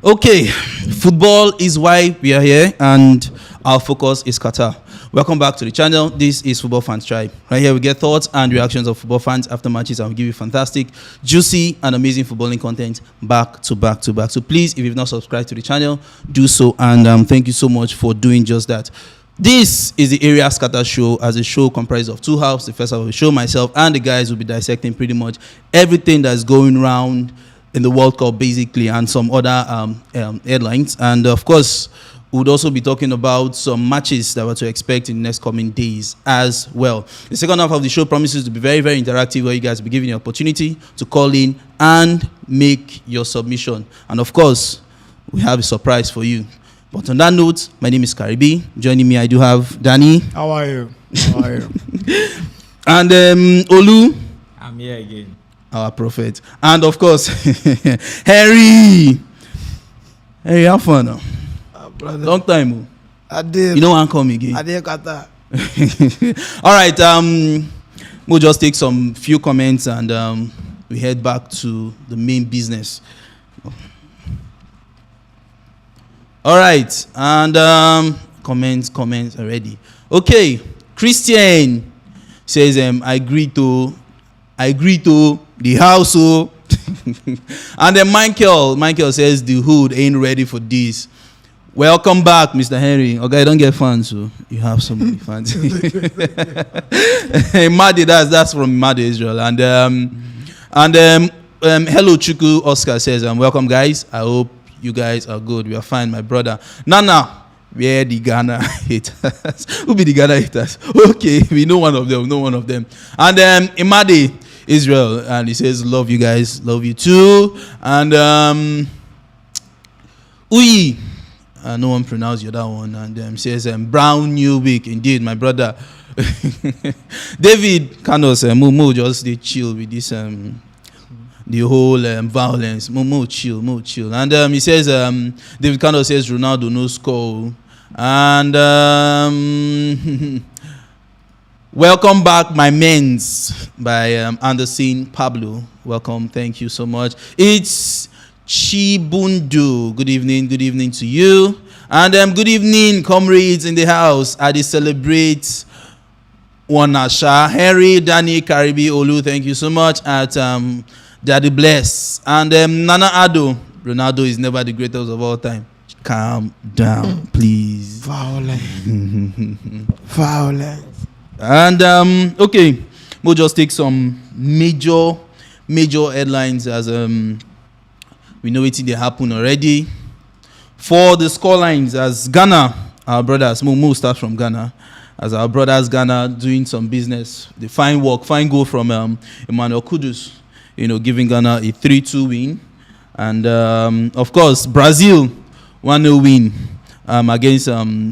Okay, football is why we are here, and our focus is Qatar. Welcome back to the channel. This is Football Fans Tribe. Right here we get thoughts and reactions of football fans after matches, and we give you fantastic, juicy, and amazing footballing content back to back to back. So please, if you've not subscribed to the channel, do so, and thank you so much for doing just that. This is the Area Scatter Show, as a show comprised of two halves. The first half of the show, myself and the guys will be dissecting pretty much everything that's going around in the World Cup, basically, and some other headlines. And of course, we would also be talking about some matches that we're to expect in the next coming days as well. The second half of the show promises to be very, very interactive, where you guys will be given the opportunity to call in and make your submission. And of course, we have a surprise for you. But on that note, my name is Karibi. Joining me, I do have Dani. How are you? How are you? And Olu. I'm here again. Our prophet. And of course, Harry. Harry, have fun now. Long time. I did. You don't want to come again. I did Qatar. All right. We'll just take some few comments and we head back to the main business. All right. And comments already. Okay. Christian says, I agree to the house. And then Michael says, the hood ain't ready for this. Welcome back, Mr. Henry. Okay, don't get fans, so you have so many fans. Madi, that's from Madi Israel. And hello, Chuku Oscar says, welcome guys. I hope you guys are good. We are fine, my brother. Nana, where the Ghana haters? Who be the Ghana haters? Okay, we know one of them. And Imadi Israel, and he says, love you guys, love you too. And Uyi. No one pronounced the other one, and says Brown New Week. Indeed, my brother. David Kano says, Mo just they chill with this the whole violence. Mo chill. And he says David Kano says Ronaldo no score. And welcome back, my mens, by Anderson Pablo. Welcome, thank you so much. It's Chibundu. Good evening to you. And good evening, comrades in the house. I celebrate Wanasha, Harry, Dani, Karibi, Olu. Thank you so much. At Daddy Bless. And Nana Ado. Ronaldo is never the greatest of all time. Calm down, please. Violence. And okay, we'll just take some major headlines as we know it they happen already. For the scorelines, as Ghana, our brothers, Mo starts from Ghana, as our brothers Ghana doing some business. The fine goal from Emmanuel Kudus, giving Ghana a 3-2 win. And of course, Brazil 1-0 win against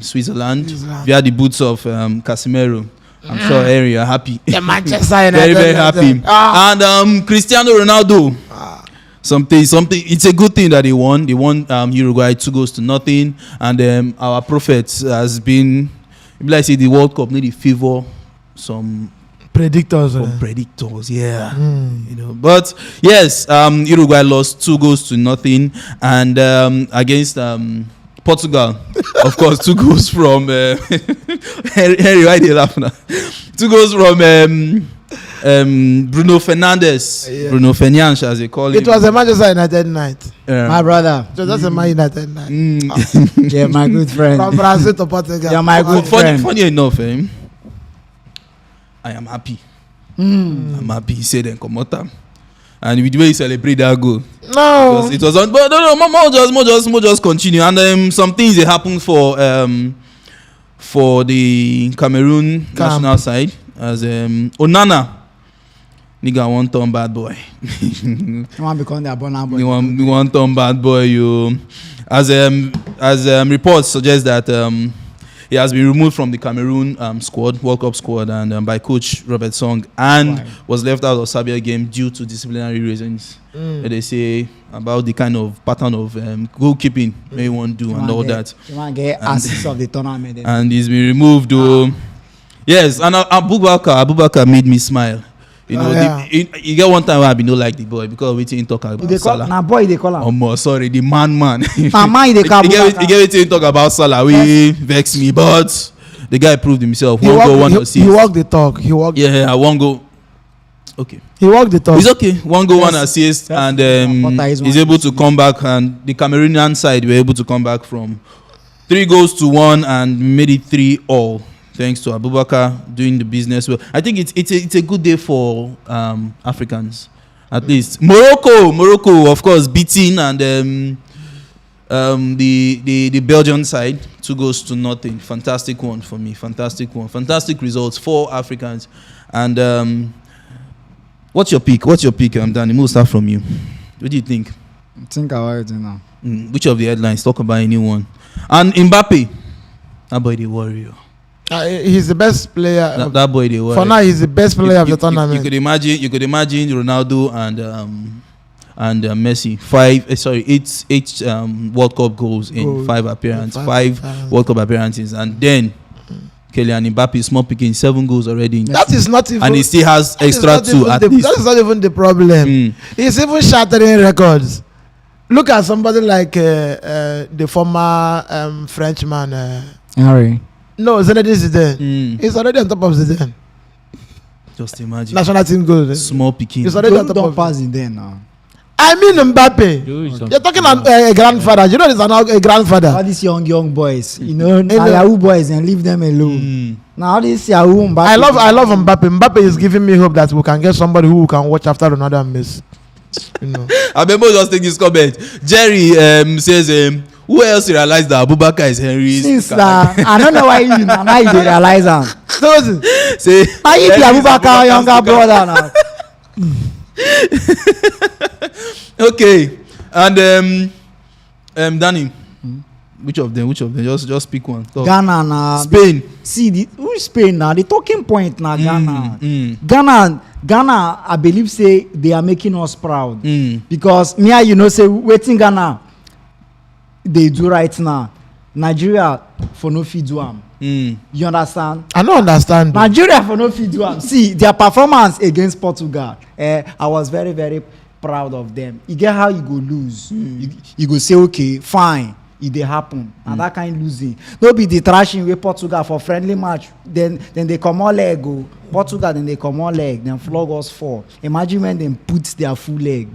Switzerland via the boots of Casemiro. I'm sure Harry, you're happy. The Manchester United. Very, very happy. And Cristiano Ronaldo. Something. It's a good thing that they won. They won Uruguay 2-0. And our prophet has been, like I say, the World Cup need to favor some predictors. Yeah. But yes, Uruguay lost 2-0. And against Portugal, of course, 2 goals from Henry. Why do you laugh now? 2 goals from Bruno Fernandes. Yeah. Bruno Fernandes, as they call him. It was a Manchester United night. My brother. It was just a Man United night. Yeah, my good friend. From Brazil to Portugal. Yeah, my good friend. Funny enough, I am happy. I'm happy. He said, come out. And with the way he celebrate that goal. No. It was on. But no, more just continue. And some things that happened for the Cameroon national side. As Onana, nigga want turn bad boy. You want to become their bonner boy. You want turn bad boy. You as reports suggest that he has been removed from the Cameroon World Cup squad, and by coach Robert Song, and was left out of Serbia game due to disciplinary reasons. They say about the kind of pattern of goalkeeping they want to do and all that. You want to get assist of the tournament. And he's been removed. Yes, and Abubakar made me smile. You know, Yeah. you get one time where I be no like the boy because we didn't talk about They call Salah. na boy they call am. Oh, sorry, the man. Na man they call He Abubakar. get it talk about Salah. We vex me, but the guy proved himself. He One goal, one walked, assist. he walked the talk. He walked. Yeah, I one goal. Okay, He walked the talk. it's okay. One goal, one Yes. assist, Yes. and Potter is he's one able assist. to come back. And the Cameroonian side were able to come back from 3-1 and made it 3-all. Thanks to Abubakar doing the business well. I think it's a good day for Africans, at least. Morocco, of course, beating and the Belgian side 2-0. Fantastic one for me. Fantastic one. Fantastic results for Africans. And what's your pick? Dani? We'll start from you. What do you think? Think about it now. Which of the headlines? Talk about anyone. And Mbappe, that boy the warrior. He's the best player. That boy the warrior. For now, he's the best player of the You tournament. could imagine Ronaldo and Messi. 8 World Cup goals in 5 appearances, 5 World Cup appearances, and then Kylian Mbappe is small picking 7 goals already. That is not even. And he still has that is extra not 2 even at the- least. That is not even the problem. He's even shattering records. Look at somebody like the former Frenchman. Henry. No, Zinedine Zidane. He's already on top of Zidane. Just imagine. National team goal. Small picking. He's already on top Don't of. pass it there now. I mean Mbappe. You're talking about a grandfather. You know this is a grandfather. All these young boys, na the- Yahoo boys, and leave them alone. Now all these Yahoo Mbappe. I love Mbappe. Mbappe is giving me hope that we can get somebody who can watch after Ronaldo and Messi. You know. Abemo just take this comment. Jerry says, who else realized that Abubakar is Henry's? Since I don't know why you now you dey realize am. So Say, Now you be Henry's Abubakar younger Abubakar's brother now. Okay, and Dani, which of them? Just pick one. Talk. Ghana na Spain. see who is Spain now? The talking point na Ghana. Mm. Ghana, I believe say they are making us proud because me and you know say wetin Ghana they do right now. Nigeria for no fit do am. You understand? I don't understand. Nigeria for no fit do am. See their performance against Portugal. I was very very proud of them. You get how you go lose. You go say okay fine. It dey happen and that kind losing no be the thrashing wey Portugal for friendly match then they comot leg o Portugal then they comot leg then flog us 4. Imagine when dem put their full leg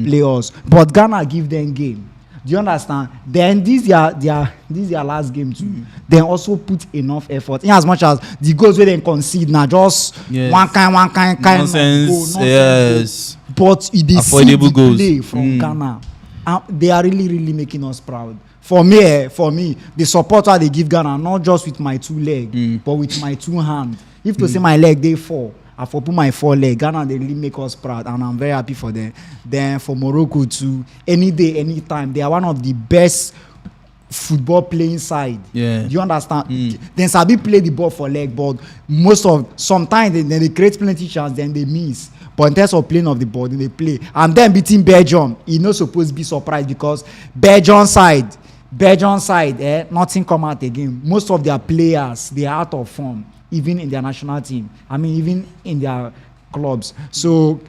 play us but Ghana give them game. Do you understand? Then this their last game too. Dem also put enough effort in as much as the goals wey dem concede na just one kind Nonsense. goal, Yes. but e dey see Affordable the goals. play from Ghana. They are really making us proud. For me, the support I they give Ghana not just with my 2 legs, but with my 2 hands. If to say my leg they 4, I for put my 4 legs. Ghana they really make us proud, and I'm very happy for them. Then for Morocco too, any day, anytime, they are one of the best football playing side. Yeah. Do you understand? Then Sabi play the ball for leg, but sometimes they create plenty chance, then they miss. But in terms of playing of the ball, then they play. And then beating Belgium, e no supposed to be surprised because Belgium side, nothing come out again. Most of their players, they are out of form, even in their national team. I mean, even in their clubs. So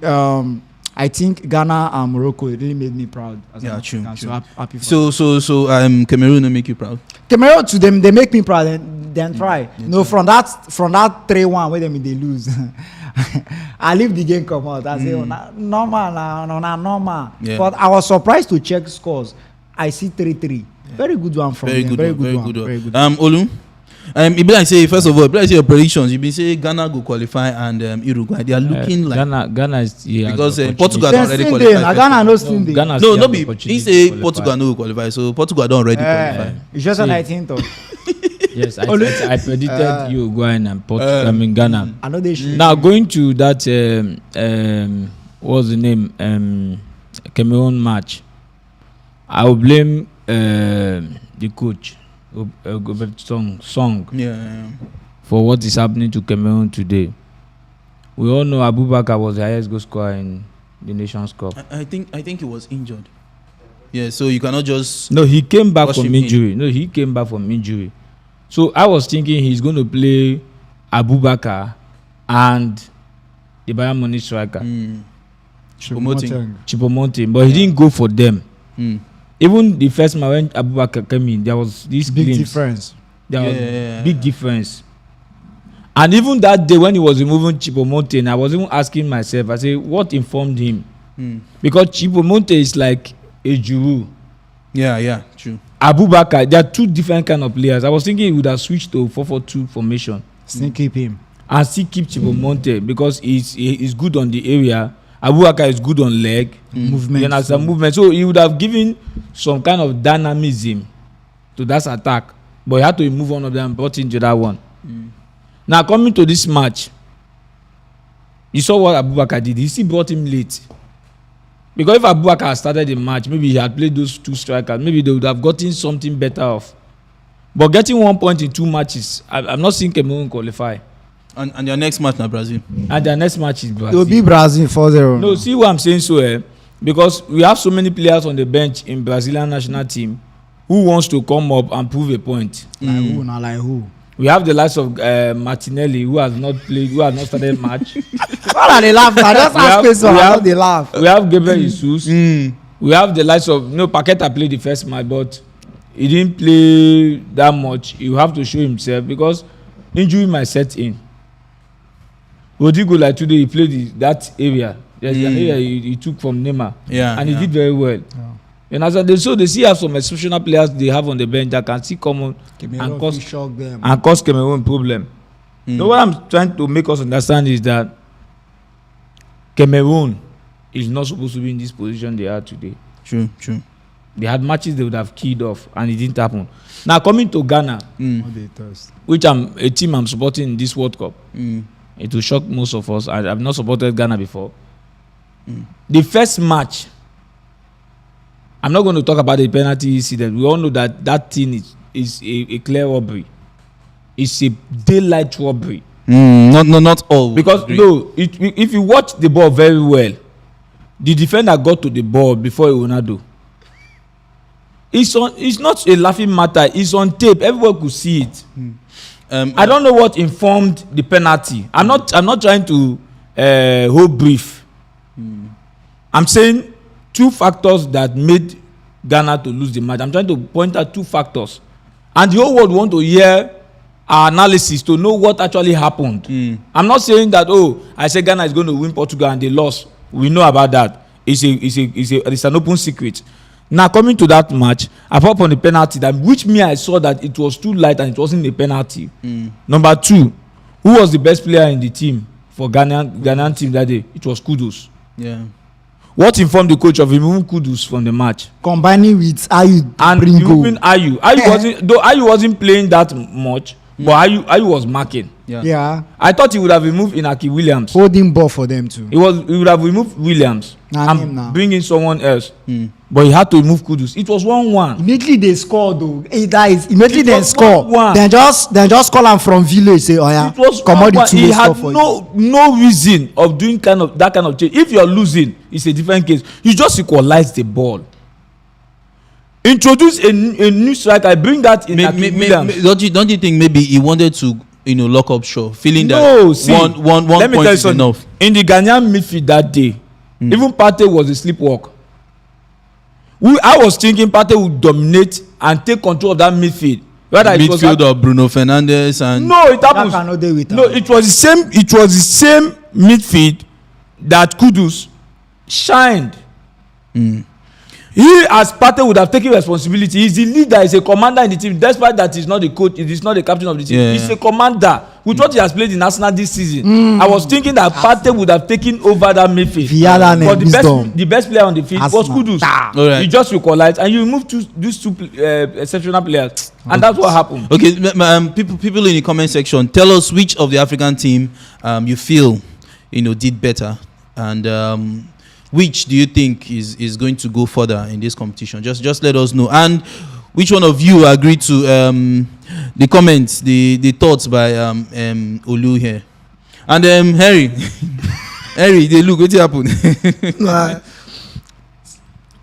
I think Ghana and Morocco really made me proud. Yeah, true. So happy for them. So Cameroon will make you proud. Cameroon to them, they make me proud. Then try. No, from that 3-1 where they lose. I leave the game come out. I say, normal. Yeah. But I was surprised to check scores. I see 3-3. Very good one from them. Very good one. Olu, it be like say first of all, say your predictions. You been say Ghana go qualify and Uruguay. They are looking like Ghana is because Portugal Then don't already still qualify. there. Ghana no still there. Ghana No, be. He say Portugal no go qualify, so Portugal don't already qualify. It's just an 19th. Yes, I predicted Uruguay and Portugal. I mean Ghana. I know they should. Now going to that what's the name Cameroon match, I will blame the coach Song Yeah. for what is happening to Cameroon today. We all know Abubakar was the highest goal scorer in the Nations Cup. I think he was injured. Yeah, so you cannot just No, he came back Rush from him in. injury. No, he came back from injury. So I was thinking he's going to play Abubakar and the Bayern Munich striker, Choupo-Moting. but he didn't go for them. Even the first match when Abubakar came in, there was this Big difference. There was big difference. And even that day when he was removing Choupo-Moting, I was even asking myself, I say, what informed him? Because Choupo-Moting is like a Giroud. Yeah, true. Abubakar, they are two different kind of players. I was thinking he would have switched to 4-4-2 formation. Still keep him. And still keep Choupo-Moting because he's good on the area. Abubakar is good on leg. Movement. Then as a movement. So he would have given some kind of dynamism to that attack. But he had to remove one of them and brought into that one. Now coming to this match, you saw what Abubakar did. He still brought him late. Because if Abubakar had started the match, maybe he had played those two strikers, maybe they would have gotten something better off. But getting 1 point in 2 matches, I'm not seeing Cameroon qualify. And their next match now Brazil. And their next match is Brazil. It will be Brazil 4-0. No, see what I'm saying so because we have so many players on the bench in Brazilian national team who wants to come up and prove a point. Like who? Not like who? We have the likes of Martinelli who has not played, who has not started match. Why are they laughing? I just ask question. How they laugh? We have Gabriel Jesus. We have the likes of Paqueta played the first match, but he didn't play that much. You have to show himself because injury might set in. Rodrigo, like today, he played that area. There's an area he took from Neymar. And he did very well. And as they still have some exceptional players they have on the bench that can still come on and cause Cameroon problem. So what I'm trying to make us understand is that Cameroon is not supposed to be in this position they are today. True. They had matches they would have keyed off and it didn't happen. Now coming to Ghana, which a team I'm supporting in this World Cup. It will shock most of us. I've not supported Ghana before. The first match, I'm not going to talk about the penalty incident. We all know that thing is a clear robbery. It's a daylight robbery. Not all. Because if you watch the ball very well, the defender got to the ball before Ronaldo. It's not a laughing matter. It's on tape. Everyone could see it. I don't know what informed the penalty. I'm not trying to hold brief. I'm saying 2 factors that made Ghana to lose the match. I'm trying to point out 2 factors. And the whole world want to hear our analysis to know what actually happened. I'm not saying that, I said Ghana is going to win Portugal and they lost. We know about that. It's an open secret. Now coming to that match, apart from the penalty, I saw that it was too light and it wasn't a penalty. Number 2, who was the best player in the team for Ghanaian team that day? It was Kudus. What informed the coach of removing Kudus from the match? Combining with Ayu and removing Ayu. Ayu wasn't playing that much, but Ayu was marking. I thought he would have removed Inaki Williams. Holding ball for them too. He would have removed Williams and bring in someone else. But he had to remove Kudus. It was 1-1. Immediately they scored though. Immediately they score. Then just call him from village. Say, oh yeah, commodity. He had no reason of doing that kind of change. If you're losing, it's a different case. You just equalize the ball. Introduce a new striker. Bring that in. Don't you think maybe he wanted to lock up Shaw, feeling that one point is enough? In the Ghanaian midfield that day, even Partey was a sleepwalk. I was thinking Partey would dominate and take control of that midfield. Midfield of Bruno Fernandes and it happens. It was the same midfield that Kudus shined. He, as Partey, would have taken responsibility. He's the leader. He's a commander in the team. Despite that, he's not the coach. He's not the captain of the team. He's a commander. With what he has played in Arsenal this season, I was thinking that Partey would have taken over that midfield. But the best player on the field was Kudus. Right. You just equalized and you removed these two exceptional players, and that's what happened. Okay, people in the comment section, tell us which of the African team you feel did better, and which do you think is going to go further in this competition? Just let us know. And which one of you agreed to the comments, the thoughts by Olu here? And Harry, they look, what happened?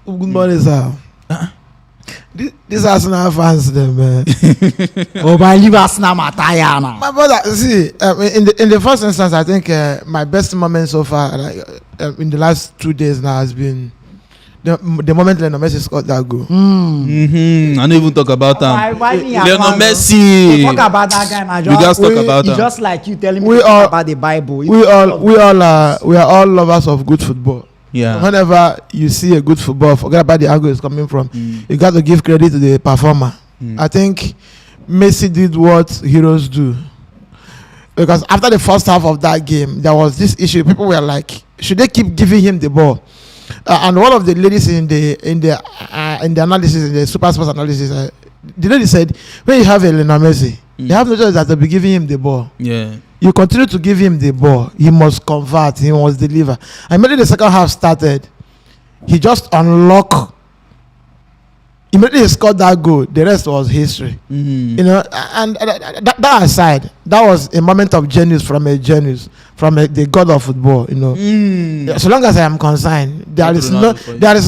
Good morning, sir. These Arsenal fans, them man. Oh, but leave Arsenal Mataya now. My brother, see, in the first instance, I think my best moment so far, in the last 2 days now, has been the moment Lionel Messi scored that goal. I don't even talk about him. Lionel Messi. Talk about that guy now. We just talk about him. Just like you telling me about the Bible. We are all lovers of good football. Yeah. Whenever you see a good football, forget about the angle it's coming from. You got to give credit to the performer. I think Messi did what heroes do. Because after the first half of that game, there was this issue. People were like, should they keep giving him the ball? And one of the ladies in the analysis, in the Super Sports analysis, the lady said, when you have a Lionel Messi, you have no choice than to be giving him the ball. Yeah. You continue to give him the ball. He must convert. He must deliver. And immediately the second half started, he just unlocked. Immediately he scored that goal. The rest was history. You know, and that aside, that was a moment of genius from the god of football. You know, so long as I am concerned, there is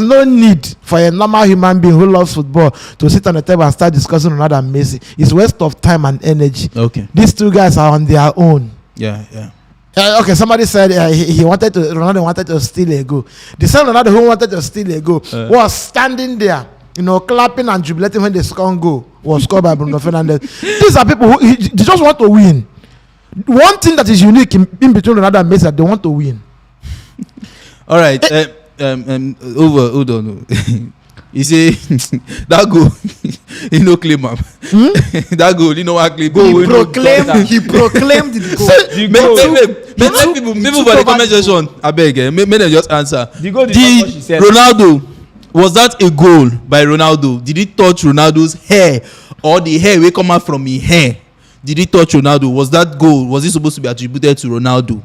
no need for a normal human being who loves football to sit on the table and start discussing Ronaldo and Messi. It's waste of time and energy. Okay. These two guys are on their own. Yeah. Okay, somebody said Ronaldo wanted to steal a goal. The same Ronaldo who wanted to steal a goal was standing there, you know, clapping and jubilating when the second goal was scored by Bruno Fernandes. These are people who they just want to win. One thing that is unique in between Ronaldo and Messi, that they want to win. All right. Hold on. You say that goal, he no claim him. That goal, you know what claim? He proclaimed the goal. People for the comment section, I beg, make them just answer. The goal Did she said. Ronaldo, was that a goal by Ronaldo? Did it touch Ronaldo's hair, or the hair will come out from his hair? Did it touch Ronaldo? Was that goal? Was it supposed to be attributed to Ronaldo?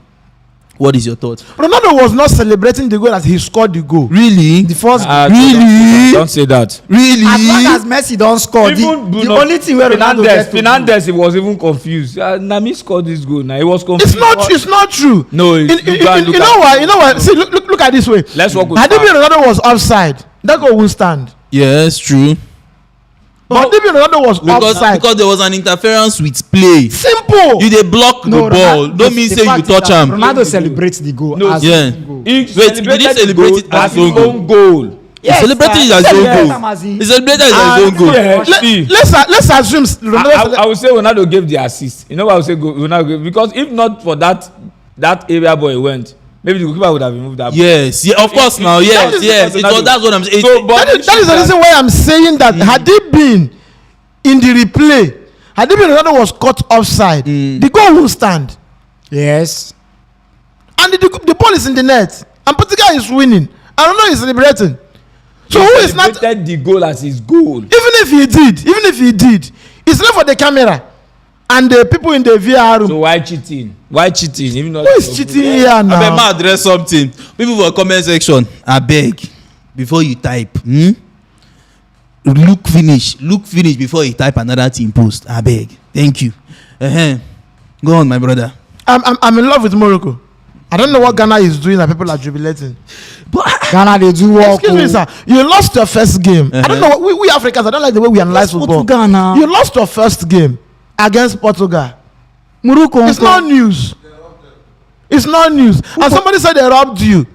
What is your thought? Ronaldo was not celebrating the goal as he scored the goal. Really? The first really? Don't say that. Really? As long as Messi don't score, the only thing where Ronaldo gets Fernandes, he was even confused. Nami scored this goal. Now he was confused. It's not true. No, you know why? See, look at it this way. Let's work with Had it been Ronaldo was offside, that goal will stand. Yes, true. But if Ronaldo was offside, because there was an interference with play. Simple. You dey block the ball. Don't mean say you touch him. Ronaldo celebrates the goal. No, as yeah. goal. Wait, did he celebrate it as his own goal? Yes, he celebrated it as his own goal. He celebrated it as his own goal. Let's assume Ronaldo. I would say Ronaldo gave the assist. You know what I would say? Ronaldo gave, because if not for that area boy went, maybe the goalkeeper would have removed that. Yes, yeah, of course. Now, yes. That's what I'm saying. So, that is the reason why I'm saying that had it been in the replay, had it been Ronaldo was caught offside, the goal will stand. Yes. And the ball is in the net, and Portugal is winning. I don't know, he's celebrating. So who is not? Celebrated the goal as his goal. Even if he did, it's not for the camera and the people in the VR room. So why cheating? Even who is cheating here now? I beg, address something. People for comment section, I beg, before you type, look finish before you type another team post. I beg. Thank you. Go on, my brother. I'm in love with Morocco. I don't know what Ghana is doing and people are jubilating. But Ghana, they do work. Excuse me, sir. You lost your first game. I don't know. We Africans, I don't like the way we analyze football. Ghana. You lost your first game against Portugal. Morocco. It's not news. It's not news. And somebody said they robbed you.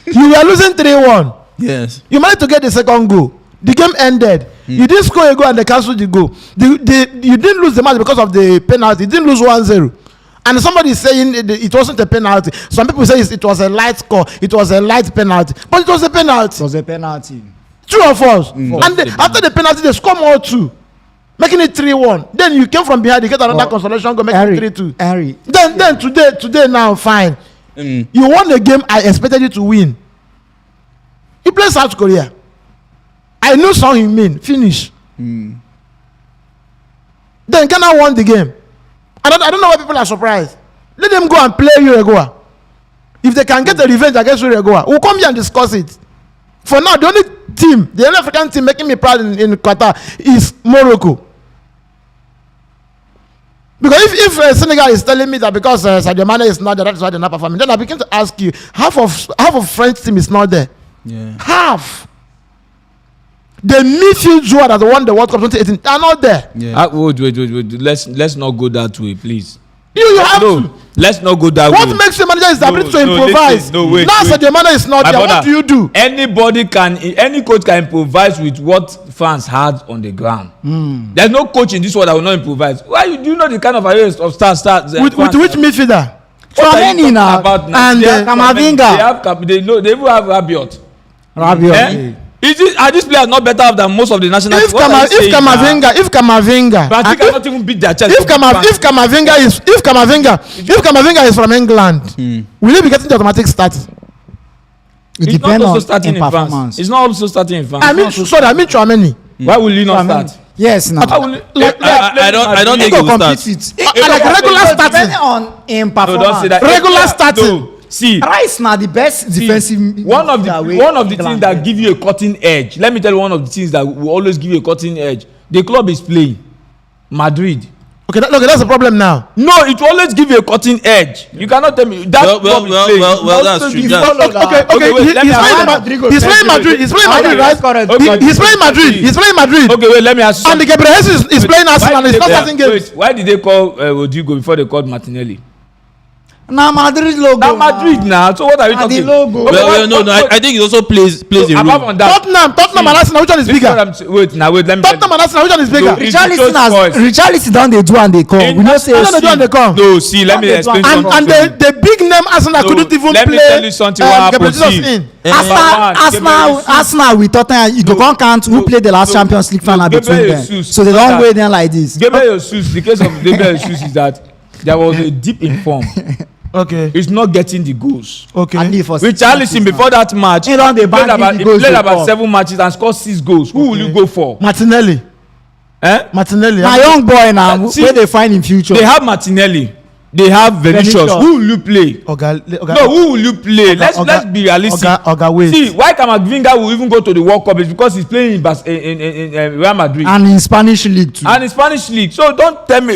You were losing 3-1. Yes. You managed to get the second goal. The game ended. You didn't score a goal and they cancelled the goal. You didn't lose the match because of the penalty. You didn't lose 1-0. And somebody is saying it wasn't a penalty. Some people say it was a light score. It was a light penalty. But it was a penalty. It was a penalty. True or false? And after the penalty, they score more 2. Making it 3-1. Then you came from behind, you get another consolation goal, making it 3-2. Henry. Then today now, fine. You won the game I expected you to win. You play South Korea. I know Son Heung-min. Finish. Then Ghana won the game. I don't know why people are surprised. Let them go and play Uruguay. If they can get a revenge against Uruguay, we'll come here and discuss it. For now, the only team, the only African team making me proud in Qatar is Morocco. Because if Senegal is telling me that because Sadio Mane is not there, that's why they're not performing, then I begin to ask you, half of French team is not there. Yeah. Half. The midfield duo that won the World Cup 2018, they are not there. Yeah. Wait. Let's not go that way, please. You have No, to. let's not go that What way. makes your manager is the ability to improvise? Listen, no, wait, Now, wait. Sadio Mane is not My there. brother, What do you do? Any coach can improvise with what fans had on the ground. There's no coach in this world that will not improvise. Do you know the kind of arrays of stars? With which midfielder? What are you Tchouaméni talking now. about now? And, They have Camavinga. Camavinga. They even have Rabiot. Rabiot. Eh? Are these players not better off than most of the national teams? If Camavinga Brazil cannot even beat their chest. if Camavinga is from England, will he be getting the automatic start? It It's not depends also on starting in France. performance. It's not also starting in France. I mean Tchouaméni. Why will he not Tchouaméni. start? Yes, now. How will he- I don't He think go he will compete start. with. Like regular starting. Depending on in No, performance. don't say that. Regular starting. No, see. Rice now the best defensive. One of the midfielder things England that get. give you a cutting edge. Let me tell you one of the things that will always give you a cutting edge. The club is playing Madrid. Okay, that's the problem now. No, it will always give you a cutting edge. You cannot tell me that club is playing. that's true. Okay. wait, let me He's ask playing you. He's playing Madrid. He's playing Madrid, right? He's playing Madrid. He's playing Madrid. Okay, wait, let me ask you. And the Gabriel Jesus is playing Arsenal and he's not starting games. Why did they call Rodrigo before they called Martinelli? Now Madrid logo. Now Madrid now. So what are you And the talking? logo. No. I think it also plays a Apart role. from that, Tottenham and Arsenal, which one is this is what bigger? I'm saying. Wait, let me. Tottenham and Arsenal, which one is bigger? No, Richarlison down they do and they come. In We know say Arsenal, they do and they come. No, see, let me What they explain do And something. the big name Arsenal No, couldn't even let me tell play you something what Gabriel happened. Jesus See. in. Arsenal with Tottenham, you go come count who played the last Champions League final between Gabriel them. Jesus, So they don't that- wait them like this. Gabriel Jesus, the case of Gabriel Jesus is that there was a deep in form. Okay. He's not getting the goals. Okay. And leave for Richarlison before that match, He don't dey bank in the he goals played they about score. 7 matches and scored 6 goals. Who will you go for? Martinelli. Martinelli. My young boy now, See, where they find in future. They have Martinelli. They have Vinicius. Vinicius. Who will you play? No, who will you play? Let's be realistic. Wait. See, why Camavinga will even go to the World Cup is because he's playing in Real Madrid And in Spanish league too. and in Spanish league. So don't tell me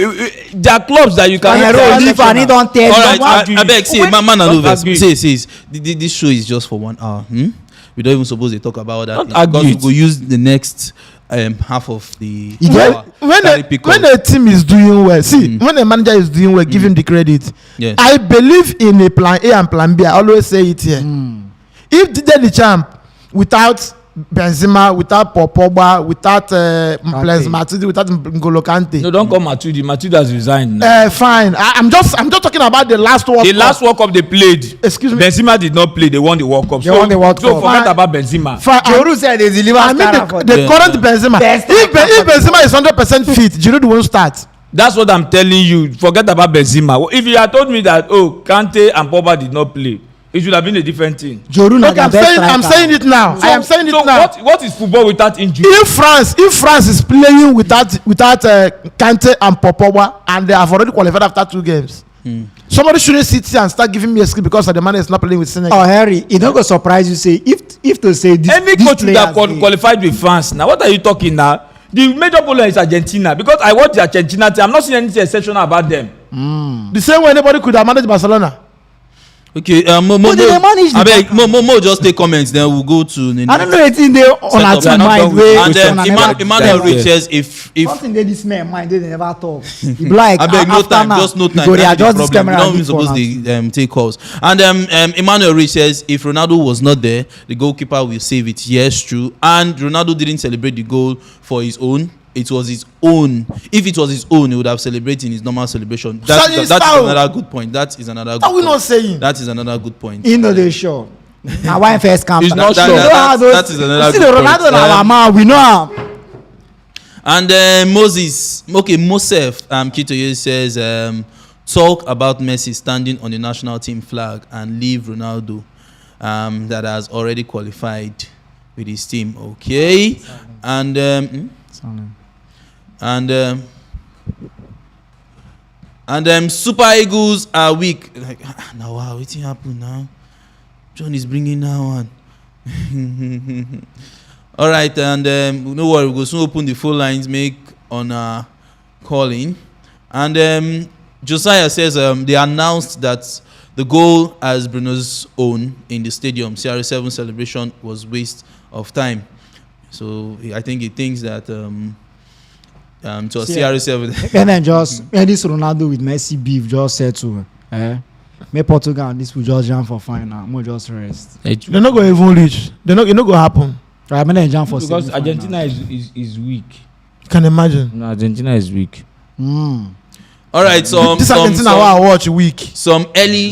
there are clubs that you can. Cameroon leave and he don't tell All you. right, I beg, see, man and Don't Lovers. agree. Say, this show is just for 1 hour. We don't even suppose to talk about that. Don't because argue we it. go use the next half of the hour. When the team is doing well, see, when the manager is doing well, give him the credit. Yes. I believe in a plan A and plan B. I always say it here. If the champ without Benzema, without Pogba, without Matuidi, without N'Golo Kante, No, don't call Matuidi. Matuidi has resigned now. fine. I'm just talking about the last World The Cup. last World Cup they played. Excuse me. Benzema did not play. They won the World Cup. They won the World So Cup. forget Fine. about Benzema. Fine. Joru said they deliver. I mean the current Benzema. Best If Benzema is 100% fit, Giroud won't start. That's what I'm telling you. Forget about Benzema. If you had told me that Kante and Pogba did not play, it should have been a different thing. Joru na Okay, I'm their best saying striker. it now. I am saying it now. What is football without injury? If France is playing without Kante and Pogba and they have already qualified after 2 games, somebody shouldn't sit here and start giving me a script because the man is not playing with Senegal. Oh Harry, it don't go surprise you say if to say this. Any this coach that players dey- qualified with France. Now, what are you talking now? The major problem is Argentina because I watch the Argentina team. I'm not seeing anything exceptional about them. The same way anybody could have managed Barcelona. Okay, Mo, But they manage the I beg, back. Mo just take comments. Then we'll go to the I don't know anything they on our setup. team not mind done with wey And then una never Emmanuel tell. Richards, if Something dey this man mind wey they never talk. E be like I beg, no after time, now, just no you time. go That's the readjust this problem. We camera don't and even give for supposed una. to take calls. And Emmanuel Rich says if Ronaldo was not there, the goalkeeper will save it. Yes, true. And Ronaldo didn't celebrate the goal for his own. It was his own. If it was his own, he would have celebrated in his normal celebration. That is another good point. That is another good Are we point. not saying? That is another good point. He no dey sure. Na why first camp. He's not That- sure. that is another See good the point. Ronaldo na our man, we know am. And Mosef Kitoye says, talk about Messi standing on the national team flag and leave Ronaldo that has already qualified with his team. Okay. And Super Eagles are weak. Like, now wow, what happened now? John is bringing that one. All right, and no worry, we'll soon open the phone lines, make on calling. And Josiah says they announced that the goal as Bruno's own in the stadium CR7 celebration was waste of time. So I think he thinks that to a CR7. And then this Ronaldo with Messi beef just settle. May Portugal and this will just jam for final. More just rest. They're not going to even reach. It's not going to happen. Right, I'm gonna jam for because semi-final. Argentina is weak. You can imagine. No, Argentina is weak. All right, This Argentina I watch week. Some early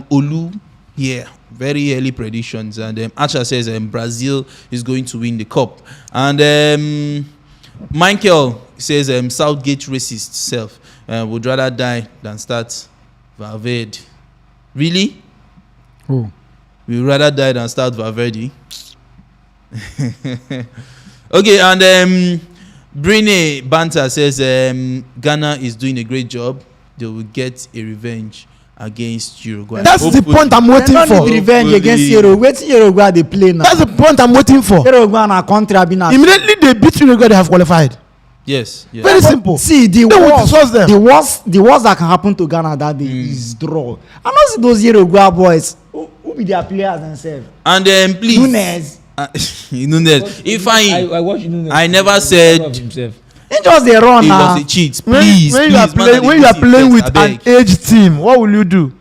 Olu, very early predictions, and Acha says Brazil is going to win the cup, and Michael says Southgate racist self would rather die than start Valverde. Really? Who? We would rather die than start Valverde. Okay, and Brine Banter says Ghana is doing a great job. They will get a revenge against Uruguay. That's the point I'm waiting They for. don't need revenge against Uruguay. Wait Uruguay they play now. That's the point I'm waiting for. Uruguay na country have been at. Immediately they beat Uruguay, they have qualified. Yes. Very simple. See the They will worst, discuss them. the worst that can happen to Ghana that day is draw. I know see those Uruguay boys who be their players themselves. And please, Nunes. Nunes. If I watched Nunes. I never said himself. He just they run it now. was a cheat. When Please, you are playing with an abeg. age team, what will you do?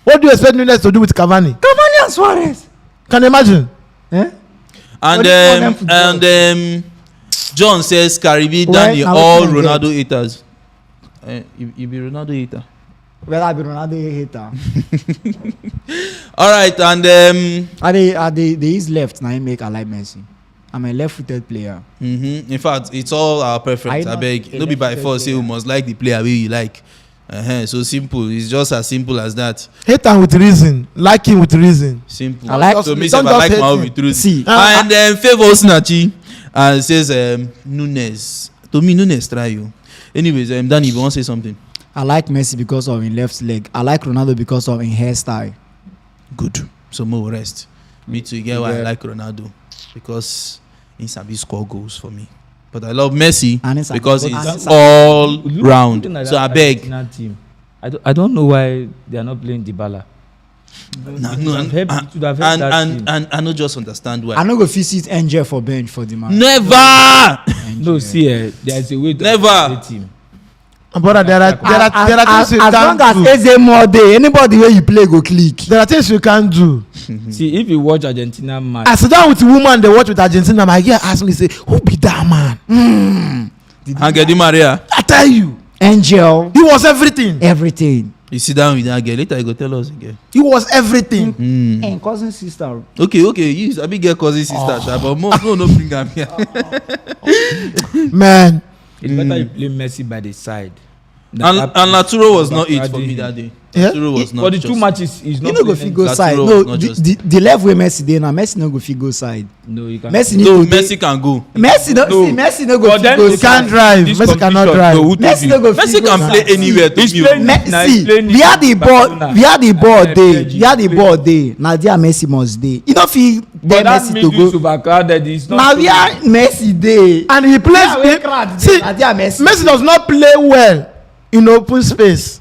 What do you expect Nunes to do with Cavani? Cavani and Suarez. Can you imagine? Eh? And John says Karibi, Well, Dani, now all we can Ronaldo haters. You be Ronaldo hater. Well, I be Ronaldo hater. All right, and Are they his left now? He make I like Messi. I'm a left-footed player. in fact, it's all our preference. I I know beg. a No be by left-footed force. You player. must like the player way you like. So simple. It's just as simple as that. Hate him with reason. Like him with reason. Simple. I like- So me, don't I just like hate my own him. with truth. See, And Favor Osinachi says Nunes. To me, Nunes try you. Anyways, Dani, if you want to say something. I like Messi because of his left leg. I like Ronaldo because of his hairstyle. Good. So more rest. Me too. You get why I Yeah. like Ronaldo because he sabi score goals for me. But I love Messi And it's because and he's it's all Looking round. at So that I beg. Argentina team. I don't know why they are not playing Dybala. No, I've heard that team. and I don't just understand why. I no go visit Angel for bench for the man. Never. No, see, there's a way to Never. play team. Brother, there are things you As long can't do. as Eze more day, anybody where you play go click. There are things you can't do. See, if you watch Argentina match, I sit down with a woman they watch with Argentina. My girl ask me say, "Who be that man?" Angel Di Maria. I tell you, Angel, he was everything. everything. You sit down with that girl. Later you go tell us again. He was everything. And cousin sister. Okay. You a big girl cousin sister, sha, but no bring am here. Man, it's better you play Messi by the side. And Laturo was not it for me that day. Yeah? Laturo was not. For the two just- matches, he's You not no go playing fit go Laturo side. was No, not just- the left way Messi dey now. Messi no go fit go side. No, you can't. Messi need No, to dey- Messi can go. Messi no No. see. Messi no go But fit then go he he can't side. drive. This Messi cannot competition, drive. no, who told Messi you? no go fit Messi go can side. play anywhere to He's me. playing- Me- Nah, see, he's playing where the ball, Barcelona. where the ball dey, PSG. where the ball dey. Na there Messi must dey. You no fit But tell that Messi to middle is go. overcrowded. It's not. Na so- where Messi dey. And he plays. Where crowd dey, See, na there Messi. Messi does not play well in open space.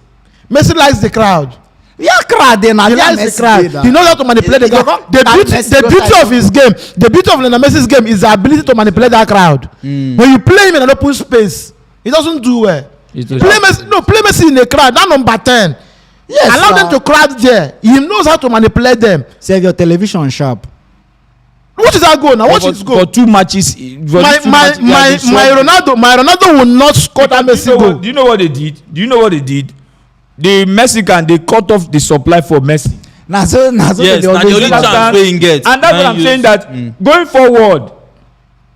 Messi likes the crowd. Where crowd dey, na He there likes the Messi crowd. dey. He knows how to manipulate the He go crowd. come The carry beauty, Messi the go beauty side. of his game, the beauty of Lionel Messi's game is the ability to manipulate that crowd. When you play him in an open space, he doesn't do well. It's a- Play Messi in the crowd. That number 10. Yes, Allow sir. them to crowd there. He knows how to manipulate them. Save your television sharp. Watch that goal now. Watch for, his goal. for two matches. For My these two matches, he has been so- my Ronaldo will not score that Messi goal. Do you know what they did? The Mexican, they cut off the supply for Messi. Na so Yes, they na the always only do. chance wey him get. And that's what I'm saying, that going forward,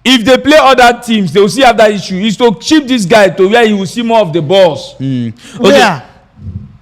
if they play other teams, they will see have that issue. Is to chip this guy to where he will see more of the balls. Okay. Where?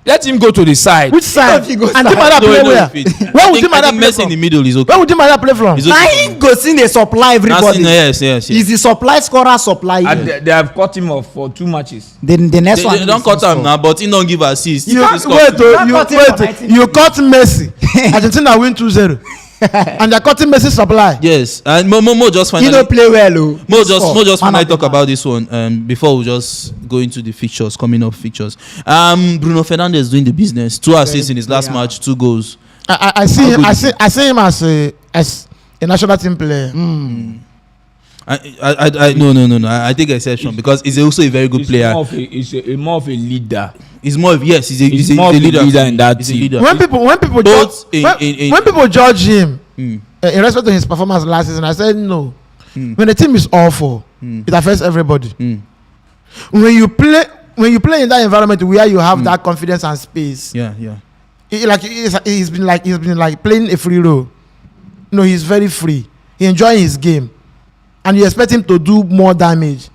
Let him go to the side. Which side? If he goes And Di side. Maria No, play no, where? if it- Where I would think- Di Maria I think play Messi in the from? middle is okay. Where would Di Maria play from? He's Na okay. him go see dey supply everybody. Yes. Is the supply scorer supply And him? they have cut him off for two matches. The next one They don't cut am now, but he don't give assist. You He score. wait, You oh, can't cut him for 90 you cut Messi. Argentina win 2-0. And they're cutting Messi supply. Yes, and Mo just He finally. no play well o. Mo just Man finally of the talk match. about this one before we just go into the fixtures, coming up fixtures. Bruno Fernandes doing the business. 2 assists in his last player. match, 2 goals. I see How him, good I is see him as a national team player. No. I take exception because he's also a very good player. He's more of a leader. He's more of he's a more leader in that he's a team. leader. When people Both judge, when people judge him in respect to his performance last season, I said no. When the team is awful, it affects everybody. When you play in that environment where you have that confidence and space, he's been like playing a free role. No, he's very free. He enjoys his game, and you expect him to do more damage.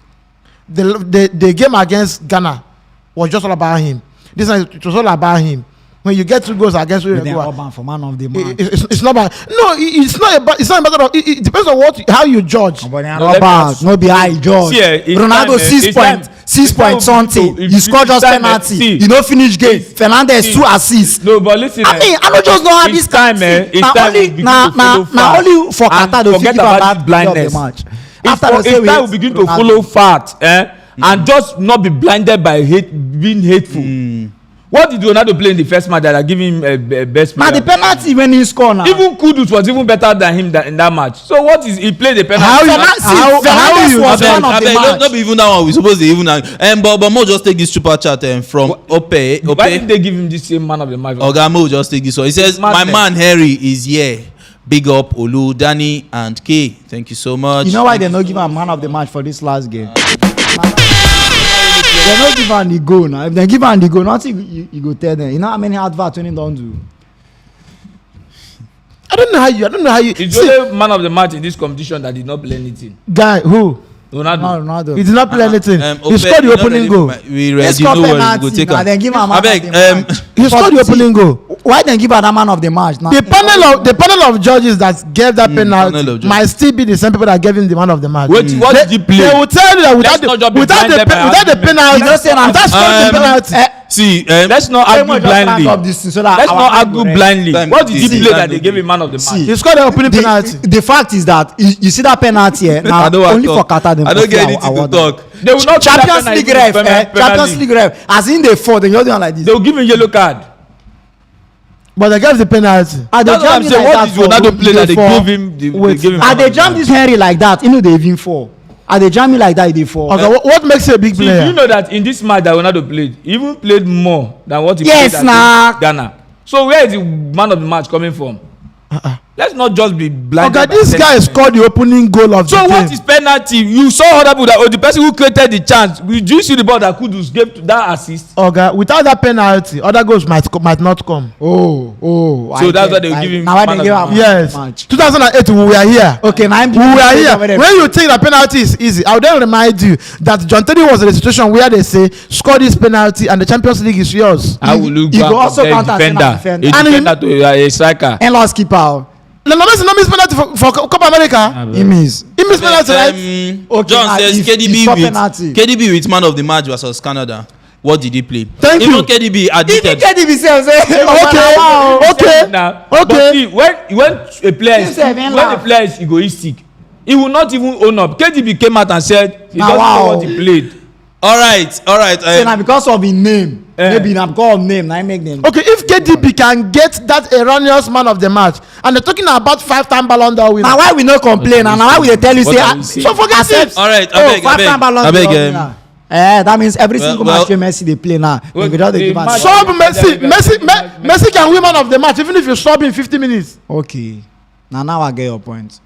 The game against Ghana was just all about him. This time it was all about him. When you get 2 goals against for man of the match. It's not bad. No, it's not about. It's not a matter of. It depends on how you judge. No be high judge. Ronaldo 6 point something. You score just penalty. You no finish game. Fernandes 2 assists. No, but listen. I mean, I don't just know how this time. Now only for Qatar they forget about blindness. After if time will begin to follow fat, and just not be blinded by being hateful. What did Ronaldo play in the first match that are giving him best player? Now the penalty when he scored now. Even Kudus was even better than him in that match. So what is he played the penalty? How you was one of the match? Not even that one. We supposed to even but more just take this super chat from Ope. Why didn't they give him the same man of the match? Ogamo just take this one. He says my man Harry is here. Big up Olu, Dani, and K. Thank you so much. You know why they not give him man of the match for this last game? They not give him the goal now. If they give him the goal, nothing you go tell them. You know how many adverts when he don't do? I don't know how you. It's only man of the match in this competition that did not play anything. Guy who? Ronaldo. He did not play anything. He scored the opening goal. We ready. No worry, we go take him. Then give him man of the match. He scored the opening goal. Why then give him that man of the match? Now, The panel of judges that gave that penalty might still be the same people that gave him the man of the match. What did he play? They will tell you that without the penalty, without scoring the penalty. See, let's not argue blindly. Let's not argue blindly. What did he play that they gave him man of the match? He scored the opening penalty. The fact is that you see that penalty here now only for Qatar. I don't get anything to talk. They will not Champions League ref. Champions League ref. As in they fall, then you're doing like this. They will give him yellow card. But they gave the penalty. That's what I'm saying. What did Ronaldo play that they gave him? They jam this Henry like that. You know they even fall. They jam me like that. They fall. Okay, what makes you a big player? You know that in this match that Ronaldo played, he even played more than what he played against Ghana. So where is the man of the match coming from? Let's not just be blind. Okay, this guy scored the opening goal of the game. So what is penalty? You saw other people that the person who created the chance. Did you see the ball that Kudus gave to that assist? Okay, without that penalty, other goals might not come. So that's why they give him. Now they give him yes. 2008 we were here. Okay, now we were here. When you think that penalty is easy, I would then remind you that John Terry was in a situation where they say score this penalty and the Champions League is yours. I will look back at the defender. A defender to a striker. And lost keeper. Messi no miss penalty for Copa America. He miss penalty, right? John says KDB with man of the match versus Canada. What did he play? Thank you. Even KDB admitted. Even KDB says, okay. But see, when a player is egoistic, he will not even own up. KDB came out and said he doesn't know what he played. All right. Say now because of his name. Maybe now because of name, now I make them. Okay, if KDB can get that erroneous man of the match, and they're talking about 5-time Ballon d'Or winner. Now why we no complain? And now why we they tell you so forget it. All right, I beg. That means every single match Messi they play now. Without the give sub Messi can win man of the match even if you sub in 50 minutes. Okay, now I get your point.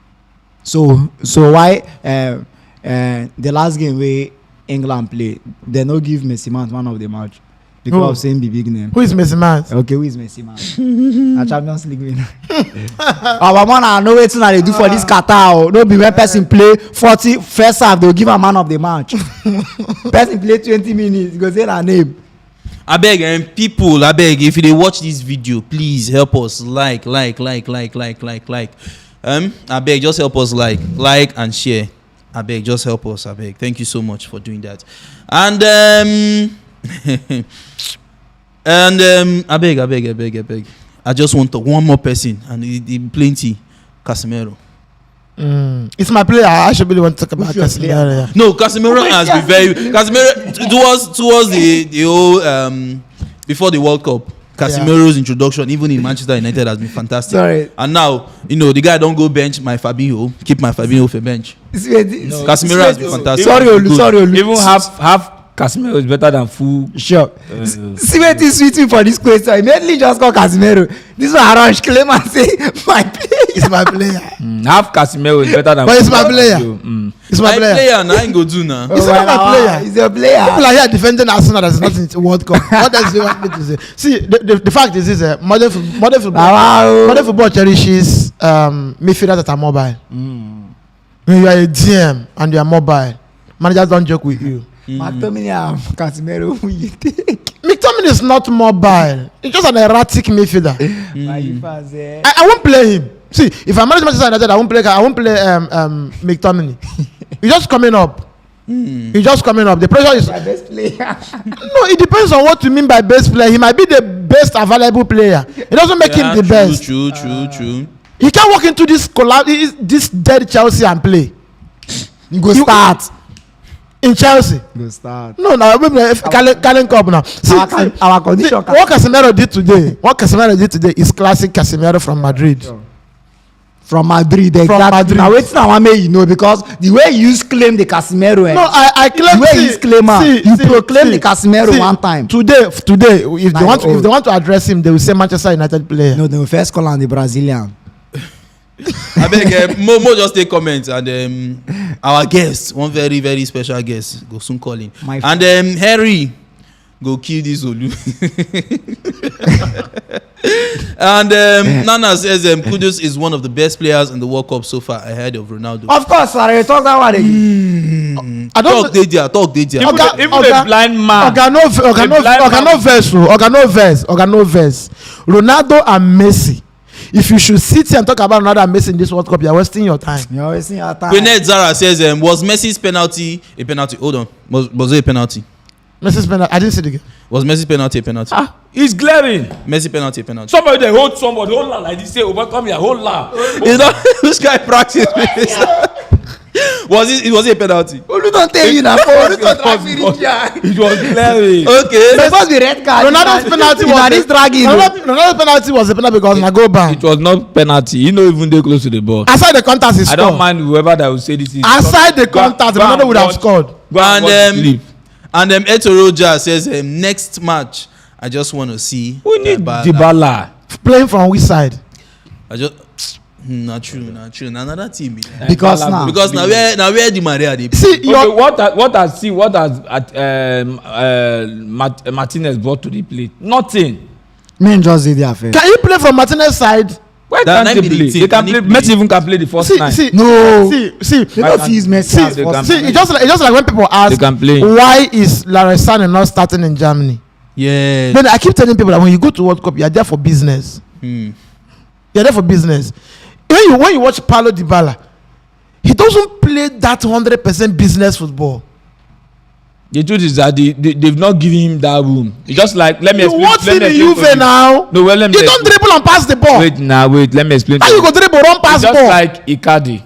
So why the last game where England play, they no give Messi man of the match because of saying the big name. Who is Messi man? Okay, who is Messi man? A Champions League winner. Our man, I know wetin they do for this Qatar. No be when person play 40 first half, they'll give a man of the match. Person play 20 minutes, go say their name. I beg people, if they watch this video, please help us like. I beg, just help us like and share. I beg, just help us. I beg. Thank you so much for doing that. And I beg. I just want one more person, and it plenty. Casemiro. It's my player. I should really want to talk about Casemiro. Yeah. No, Casemiro has been very. Casemiro towards the whole before the World Cup. Casemiro's introduction, even in Manchester United, has been fantastic. Sorry. And now, the guy don't go bench my Fabinho, keep my Fabinho for bench. Casemiro has been fantastic. Sorry, Olu. Even half Casemiro is better than full. Sure. See what is sweet for this question. Immediately just call Casemiro. This one Arash claim and say my player. It's my player. Half Casemiro is better than. But it's my full. player. It's my player. Now I ain't go do now. It's not my player. It's your player. People are here defending Arsenal as nothing to World Cup. What else do you want me to say? See, the fact is this: modern football cherishes midfielders that are mobile. When you are a DM and you are mobile, managers don't joke with you. McTominay and Casemiro, who you take? McTominay is not mobile. He's just an erratic midfielder. I won't play him. See, if I manage Manchester United, I won't play McTominay. He's just coming up. He's just coming up. The pressure is. My best player. No, it depends on what you mean by best player. He might be the best available player. It doesn't make him the best. True. He can't walk into this dead Chelsea and play. You go start. In Chelsea. Go start. No, Carling Cup now. See, Our condition. what Casemiro did today is classic Casemiro from Madrid. From Madrid, exactly. Now wait now, because the way you claim the Casemiro. No, I claim the way you claim you proclaim the Casemiro one time. Today, if they want to address him, they will say Manchester United player. No, they will first call on the Brazilian. I beg Mo just take comments and our guest, one very very special guest, go soon call him. And Harry go kill this Olu. And Nana says Kudus is one of the best players in the World Cup so far ahead of Ronaldo. Of course, sorry, talk that one again. Talk there. Even a blind man. Organo verse. Ronaldo and Messi. If you should sit here and talk about Ronaldo and Messi in this World Cup, you are wasting your time. You're wasting your time. Gwyneth Zara says, was Messi's penalty a penalty? Hold on. Was it a penalty? Messi's penalty. I didn't see the game. Was Messi's penalty a penalty? He's glaring. Messi penalty a penalty. Somebody they hold la like this. Say, overcome here, hold la. You know, this guy practice. Was it a penalty? Olu don't tell you now. It was glaring. Okay. It must be red card. Ronaldo's penalty was a penalty because I go back. It was not penalty. You know, even they close to the ball. Aside the contact, he I scored. don't mind whoever that will say this is. Aside the contact, Ronaldo would have scored. And Eto Roja says, next match, I just want to see. We need Dybala. Playing from which side? I just. Not true. Another team. Because now where the Maria they play. See, what has Martinez brought to the plate? Nothing. Men just did their affair. Can you play from Martinez's side? Why can't they play? They can play. Messi even can play the first time. See, they don't use Messi. It's just like when people ask, why is Laresane not starting in Germany? Yeah. Then I keep telling people that when you go to World Cup, you are there for business. You're there for business. When you watch Paulo Dybala, he doesn't play that 100% business football. The truth is that they've not given him that room. It's just like, let me explain. You watch him in Juve now. No, well, let me. You don't dribble and pass the ball. Wait, let me explain. How you go dribble, run pass ball? Just like Icardi.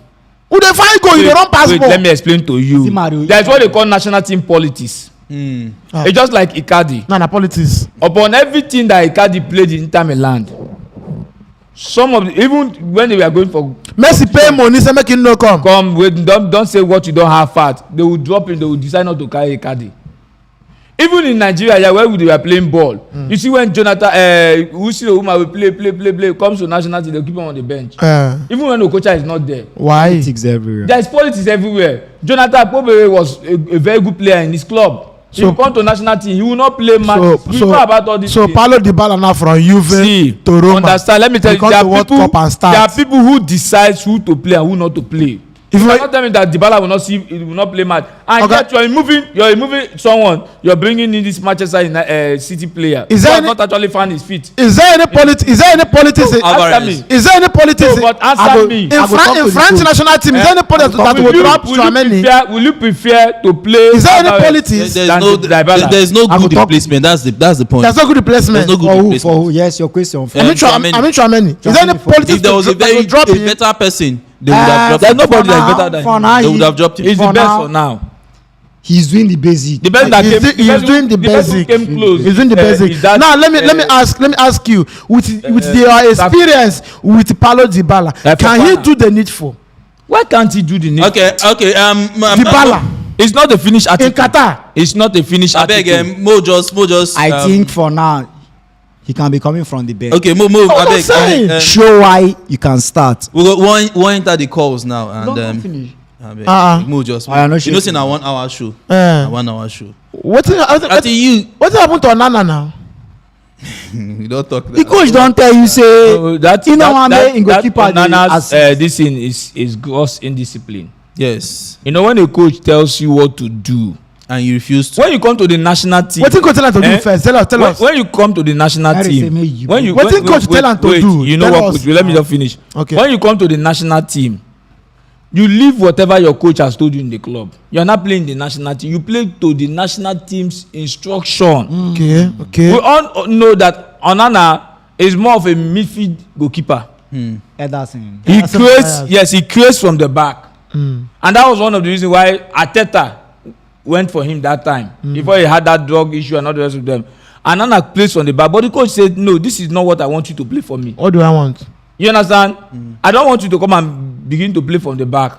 Who they find go, you run pass ball. Let me explain to you. That's what they call national team politics. It's just like Icardi. No, politics. Upon everything that Icardi played in Inter Milan, some of the, even when they were going for Messi pay money, say make him no come. Wait, don't say what you don't have fat. They will drop him. They will decide not to carry Icardi. Even in Nigeria, where they were playing ball, you see when Jonathan Usiro will play comes to national team, they keep him on the bench. Even when Okocha is not there. Why? Politics everywhere. There is politics everywhere. Jonathan Pobere was a very good player in his club. So, he come to national team, he will not play match. We know about all this. So Paulo Dybala now from Juve to Roma. Understand? Let me tell you, there are people who decide who to play and who not to play. If you cannot tell me that Dybala will not play match, and yet you are removing someone, you are bringing in this Manchester City player. Is there not actually found his feet? Is there any politics? Is there any politics? Answer me. Is there any politics? No, but answer me. In French national team, is there any politics that will drop Tchouameni? Will you prefer to play? Is there any politics? There's no good replacement. That's the point. There's no good replacement. There's no good replacement. For who? Yes, your question. I mean Tchouameni. Is there any politics? If there was a better person, they would have dropped him. There's nobody that's better than him. They would have dropped him. He's the best for now. He's doing the basic. The person that He's came, do- he's doing the person who basic. came close. He's doing the basic. is that, Now let me ask you with their experience with Paulo Dybala, can he Fofana. do the needful? Why can't he do the need? Okay. Dybala It's not a finished in article. Qatar. It's not a finished I beg, article. Mo just. I think for now, he can be coming from the bench. Okay, Mo. Oh, I beg. I'm saying. Show why you can start. We got one enter the calls now, and Don't finish. I beg, Uh-uh. Mo just. I know You know, she- say na 1 hour show. Eh. Na 1 hour show. What I think you happened to Onana now? you don't talk. The coach don't tell you say That you know one day in goalkeeper dey Onana's assist. this thing is gross indiscipline. Yes, You know when a coach tells you what to do, and you refuse to. when you come to the national team. What coach tell am to do Eh? first? Tell us. When you come to the national Harry say team, make you- when you What when- did coach wait, tell am to wait, do? You know Tell what? us. Coach, let me just finish. Okay. When you come to the national team, you leave whatever your coach has told you in the club. You are not playing the national team. You play to the national team's instruction. Okay. We all know that Onana is more of a midfield goalkeeper. Ederson. He That's a creates, bias. yes, he creates from the back. And that was one of the reasons why Arteta went for him that time. Before he had that drug issue and all the rest of them. And Onana plays from the back. But the coach said, no, this is not what I want you to play for me. What do I want? You understand? I don't want you to come and begin to play from the back.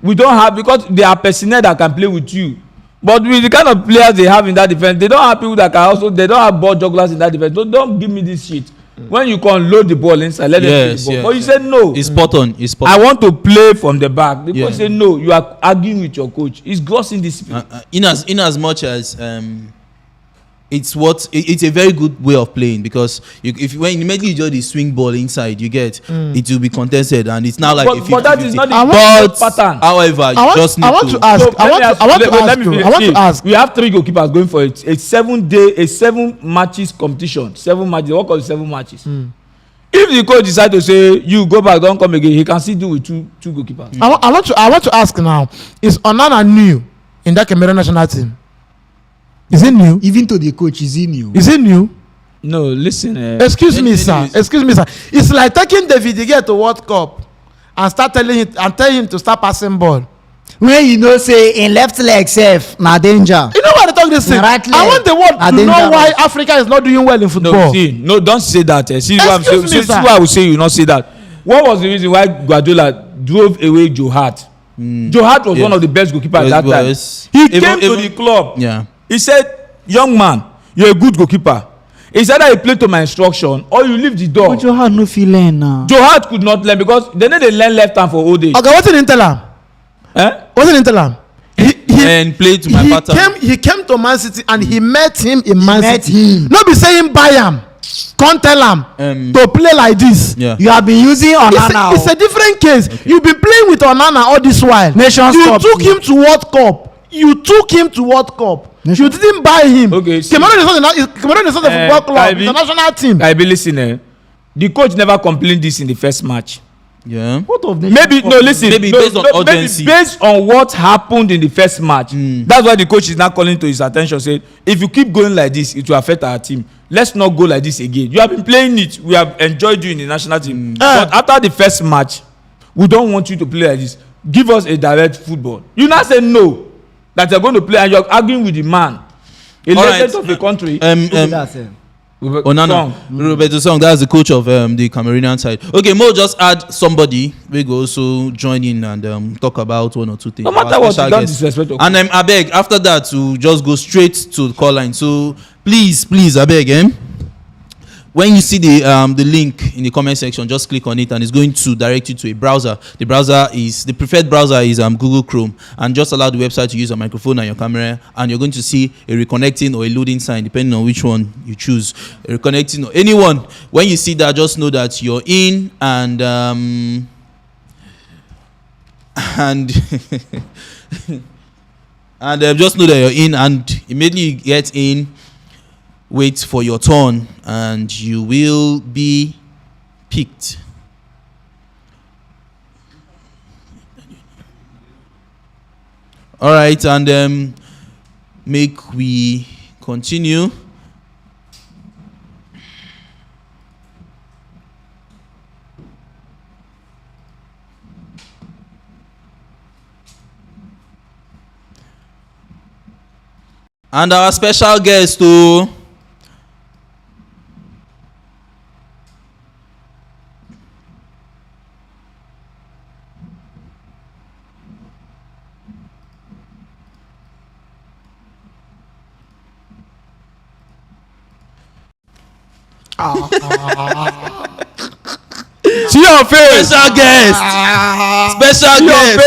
We don't have, because there are personnel that can play with you. But with the kind of players they have in that defense, they don't have people that can also, they don't have ball jugglers in that defense. So don't give me this shit. When you can load the ball inside, let them play the ball. Yes, But you said no. It's spot on. It's spot I on. want to play from the back. The Yeah. coach said no. You are arguing with your coach. It's gross indiscipline. In as much as it's a very good way of playing, because when immediately you just the swing ball inside, you get it will be contested, and it's now like a 50, but that is not the but pattern. However, you just need I want to ask. So, I want let me to ask. We have 3 goalkeepers going for it. A 7 matches competition. 7 matches. What called 7 matches? If the coach decide to say you go back, don't come again, he can still do with two goalkeepers. I want to ask now. Is Onana new in that Cameroon national team? Is it new? Even to the coach, is he new? Is it new? No, listen. Excuse me, sir. It's like taking David De Gea to World Cup and tell him to start passing ball. When you know say in left leg sef na danger. You know why they talk this thing? Right leg, I want the world na to know dangerous. why Africa is not doing well in football. No, don't say that. See what I'm saying. Excuse me, See sir. why I would say you not say that. What was the reason why Guardiola drove away Joe Hart? Joe Hart was Yes. one of the best goalkeepers Yes, at that time. yes. He Even- came to even- the club. Yeah. He said, young man, you're a good goalkeeper. It's either you play to my instruction or you leave the door. But Joe Hart no fit learn now. Joe Hart could not learn because they know they learn left hand for old age. Okay, what did he tell him? Eh? What did he tell him? And play to my pattern. He came to Man City and he met him in Man met City. him. No be saying buy him. Can't tell him to play like this. Yeah. You have been using Onana. It's a different case. You've been playing with Onana all this while. Nations You Cup. took him to World Cup. You Nation- You didn't buy him. Okay, see. Cameroon is not a football club. Karibi. It's a national team. I be listening. The coach never complained this in the first match. Yeah. What of the Maybe no, listen. Maybe no, based on maybe urgency. based on what happened in the first match. That's why the coach is now calling to his attention. Saying, if you keep going like this, it will affect our team. Let's not go like this again. You have been playing it. We have enjoyed you in the national team. But after the first match, we don't want you to play like this. Give us a direct football. You now say no, that you're going to play, and you're arguing with the man, a All legend right. of the country. Onana, Song. Roberto Song, that's the coach of the Cameroonian side. Okay, Mo just add somebody. We go also join in and talk about 1 or 2 things. No matter Our what, special you don't guest. disrespect. And I beg after that to just go straight to the call line. So please, I beg, when you see the link in the comment section, just click on it and it's going to direct you to a browser. The preferred browser is Google Chrome, and just allow the website to use your microphone and your camera, and you're going to see a reconnecting or a loading sign depending on which one you choose. A reconnecting or anyone. When you see that, just know that you're in, and and just know that you're in, and immediately you get in, wait for your turn and you will be picked. All right, and make we continue. And our special guest too. See your face. Special guest. Special guest.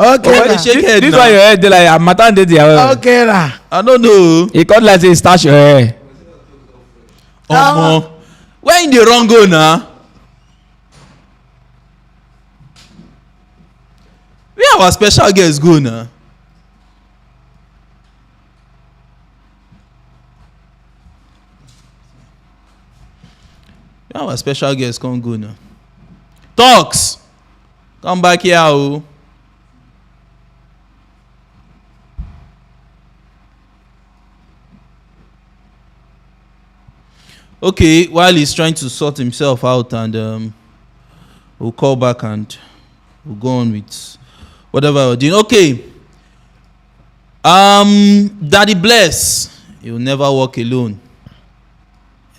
Okay. Why you shake head This now? one your head dey like Harmattan dey there. Okay, nah. I don't know. He cut like say he stash your hair. Where in the wrong go now? Where our special guest go now? Where our special guest can't go now? Talks. Come back here, oh. Okay, while he's trying to sort himself out, and we'll call back and we'll go on with whatever we're doing. Okay. Daddy Bless, he'll never walk alone.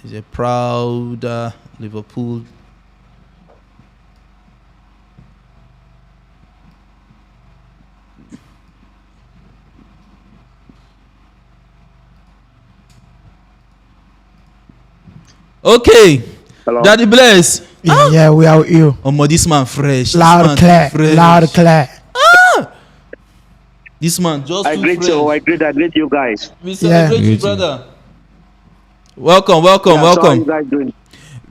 He's a proud Liverpool. Okay. Hello. Daddy Bless. Yeah, we are you. This man fresh. Loud clear. Loud clear. This man just I too greet fresh. you. I greet you guys. We celebrate you, Great. brother. Welcome. Yeah, so how welcome. you guys doing?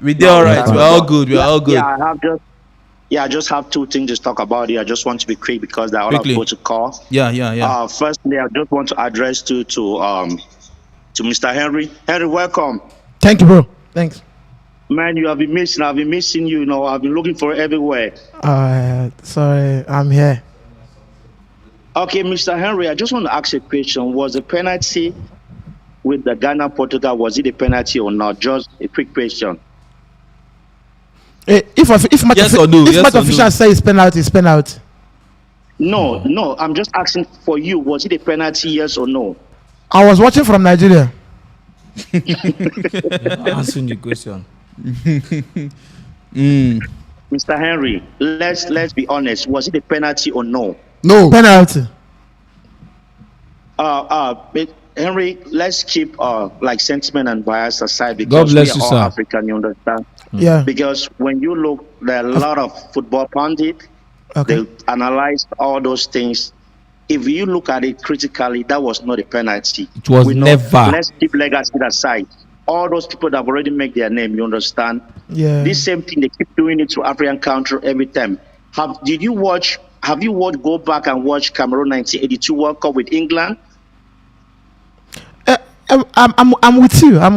We did all right. Yeah. We're all good. We're all good. I just have two things to talk about here. I just want to be quick because there are a lot of Quickly. people to call. Yeah. Firstly, I just want to address to Mr. Henry. Henry, welcome. Thank you, bro. Thanks. Man, you have been missing. I've been missing you. You know, I've been looking for you everywhere. Sorry, I'm here. Okay, Mr. Henry, I just want to ask a question. Was the penalty with the Ghana Portugal, was it a penalty or not? Just a quick question. If match Yes or no? if Yes match or no? official say it's penalty, it's penalty. No, I'm just asking for you. Was it a penalty, yes or no? I was watching from Nigeria. Answering the question. Mr. Henry, let's be honest. Was it a penalty or no? No penalty. Henry, let's keep like sentiment and bias aside God because bless we you, are all sir. African, you understand? Yeah. Because when you look, there are a lot of football pundits. Okay. They analyze all those things. If you look at it critically, that was not a penalty. It was never. Let's keep legacy aside. All those people that have already made their name, you understand? Yeah. This same thing, they keep doing it to African country every time. Have you watched, go back and watch Cameroon 1982 World Cup with England? I'm with you. I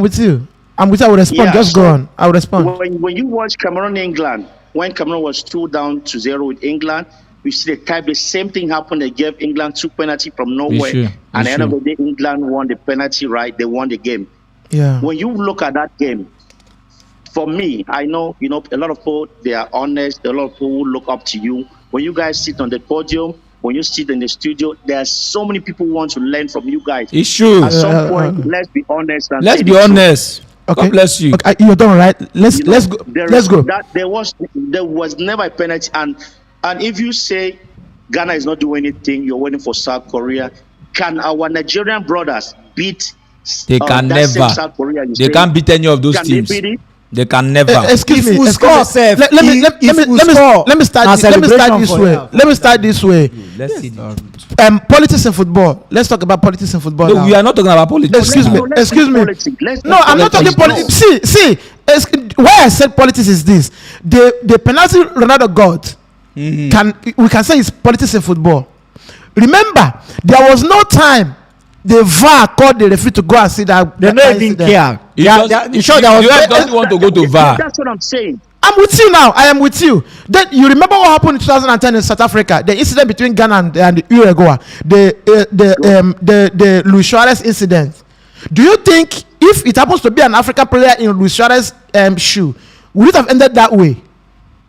will respond. Yeah, Just so go on. I will respond. When you watch Cameroon England, when Cameroon was 2-0 with England, we see the same thing happened. They gave England 2 penalty from nowhere. Sure. At the end of the day, England won the penalty, right? They won the game. Yeah. When you look at that game, for me, I know, a lot of people, they are honest. A lot of people who look up to you. When you guys sit on the podium, when you sit in the studio, there are so many people who want to learn from you guys. It's true. At some point, let's be honest. And Let's say be the truth. honest. Okay. God bless you. Okay, you're done, right? Let's go. Let's go. There was never a penalty, and if you say Ghana is not doing anything, you're waiting for South Korea. Can our Nigerian brothers beat? They can that same never. South Korea you They say? can't beat any of those Can teams. they beat it? They can never. Excuse If me. we excuse score, me. sef, Let me start this way. Let's see the Politics in football. Let's talk about politics in football No, now. we are not talking about politics. Excuse me. No, let's Excuse talk me. politics. Let's No, talk I'm not talking politics. politics. See, why I said politics is this: the penalty Ronaldo got we can say it's politics in football. Remember, there was no time the VAR called the referee to go and see that. They don't even care. You sure there was don't want to go to VAR. That's what I'm saying. I'm with you now. I am with you. Then you remember what happened in 2010 in South Africa? The incident between Ghana and Uruguay, the Luis Suarez incident. Do you think if it happens to be an African player in Luis Suarez's shoe, would it have ended that way?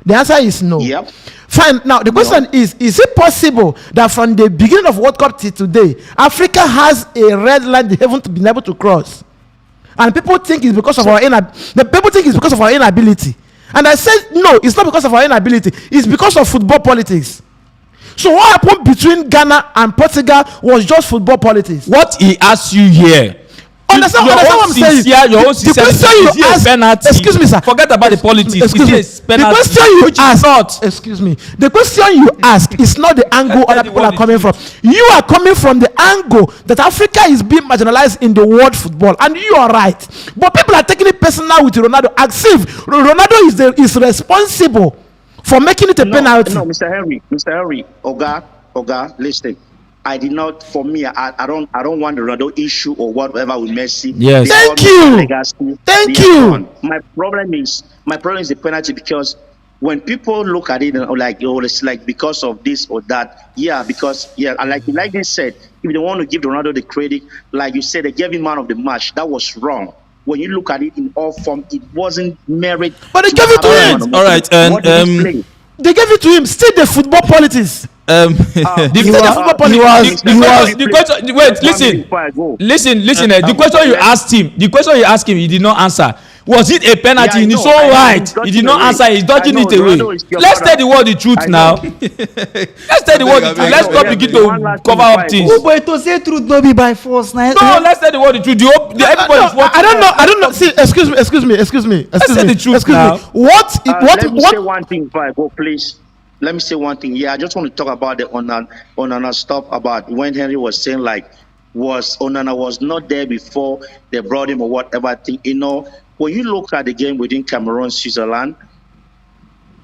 The answer is no. Yep. Fine. Now the question is it possible that from the beginning of World Cup till today, Africa has a red line they haven't been able to cross, and people think it's because of our inability. And I said no, it's not because of our inability. It's because of football politics. So what happened between Ghana and Portugal was just football politics. What he asked you here. Understand what I'm saying? Your own The question you ask, penalty. excuse me, sir. Forget about the politics. Excuse me. The question you ask, excuse me. The question you ask is not the angle other people are coming from. You are coming from the angle that Africa is being marginalized in the world football, and you are right. But people are taking it personal with Ronaldo, as if Ronaldo is responsible for making it a penalty. No, Mr. Henry, Oga, listen. I did not. For me, I don't want the Ronaldo issue or whatever with Messi. Yes. Thank you. Thank you. My problem is the penalty, because when people look at it like, oh, it's like because of this or that. Yeah, because and like they said, if they want to give Ronaldo the credit, like you said, they gave him man of the match. That was wrong. When you look at it in all form, it wasn't merit. But they gave it to him. All right, and They gave it to him. Still the football politics. The question you asked him, he did not answer. Was it a penalty in his own right? He did not answer. He's dodging it away. Let's tell the world the truth now. Let's tell the world the truth. Let's not begin to cover up things. But to say truth no be by force. No, let's tell the world the truth. Everybody's watching. I don't know. See, excuse me. Let's say the truth now. Let me say one thing before I go, please. Let me say one thing. Yeah, I just want to talk about the Onana stuff, about when Henry was saying like, Onana was not there before they brought him or whatever thing. You know, when you look at the game within Cameroon, Switzerland,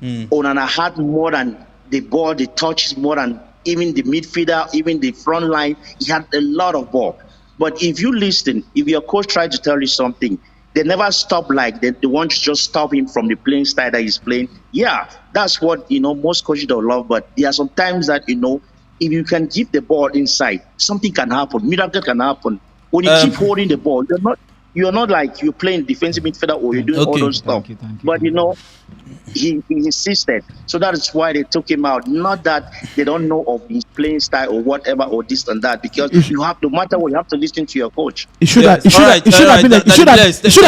Onana had more than the ball, the touches, more than even the midfielder, even the front line. He had a lot of ball. But if you listen, if your coach tried to tell you something, they never stop like they want to just stop him from the playing style that he's playing. Yeah, that's what, most coaches don't love. But there are some times that, if you can give the ball inside, something can happen. Miracle can happen. When you keep holding the ball, you're not like you're playing defensive midfielder or you're doing all those stuff. Thank you. But he insisted. So that is why they took him out. Not that they don't know of his playing style or whatever or this and that, because you have, no matter what, you have to listen to your coach. It should have been a gradual process. It should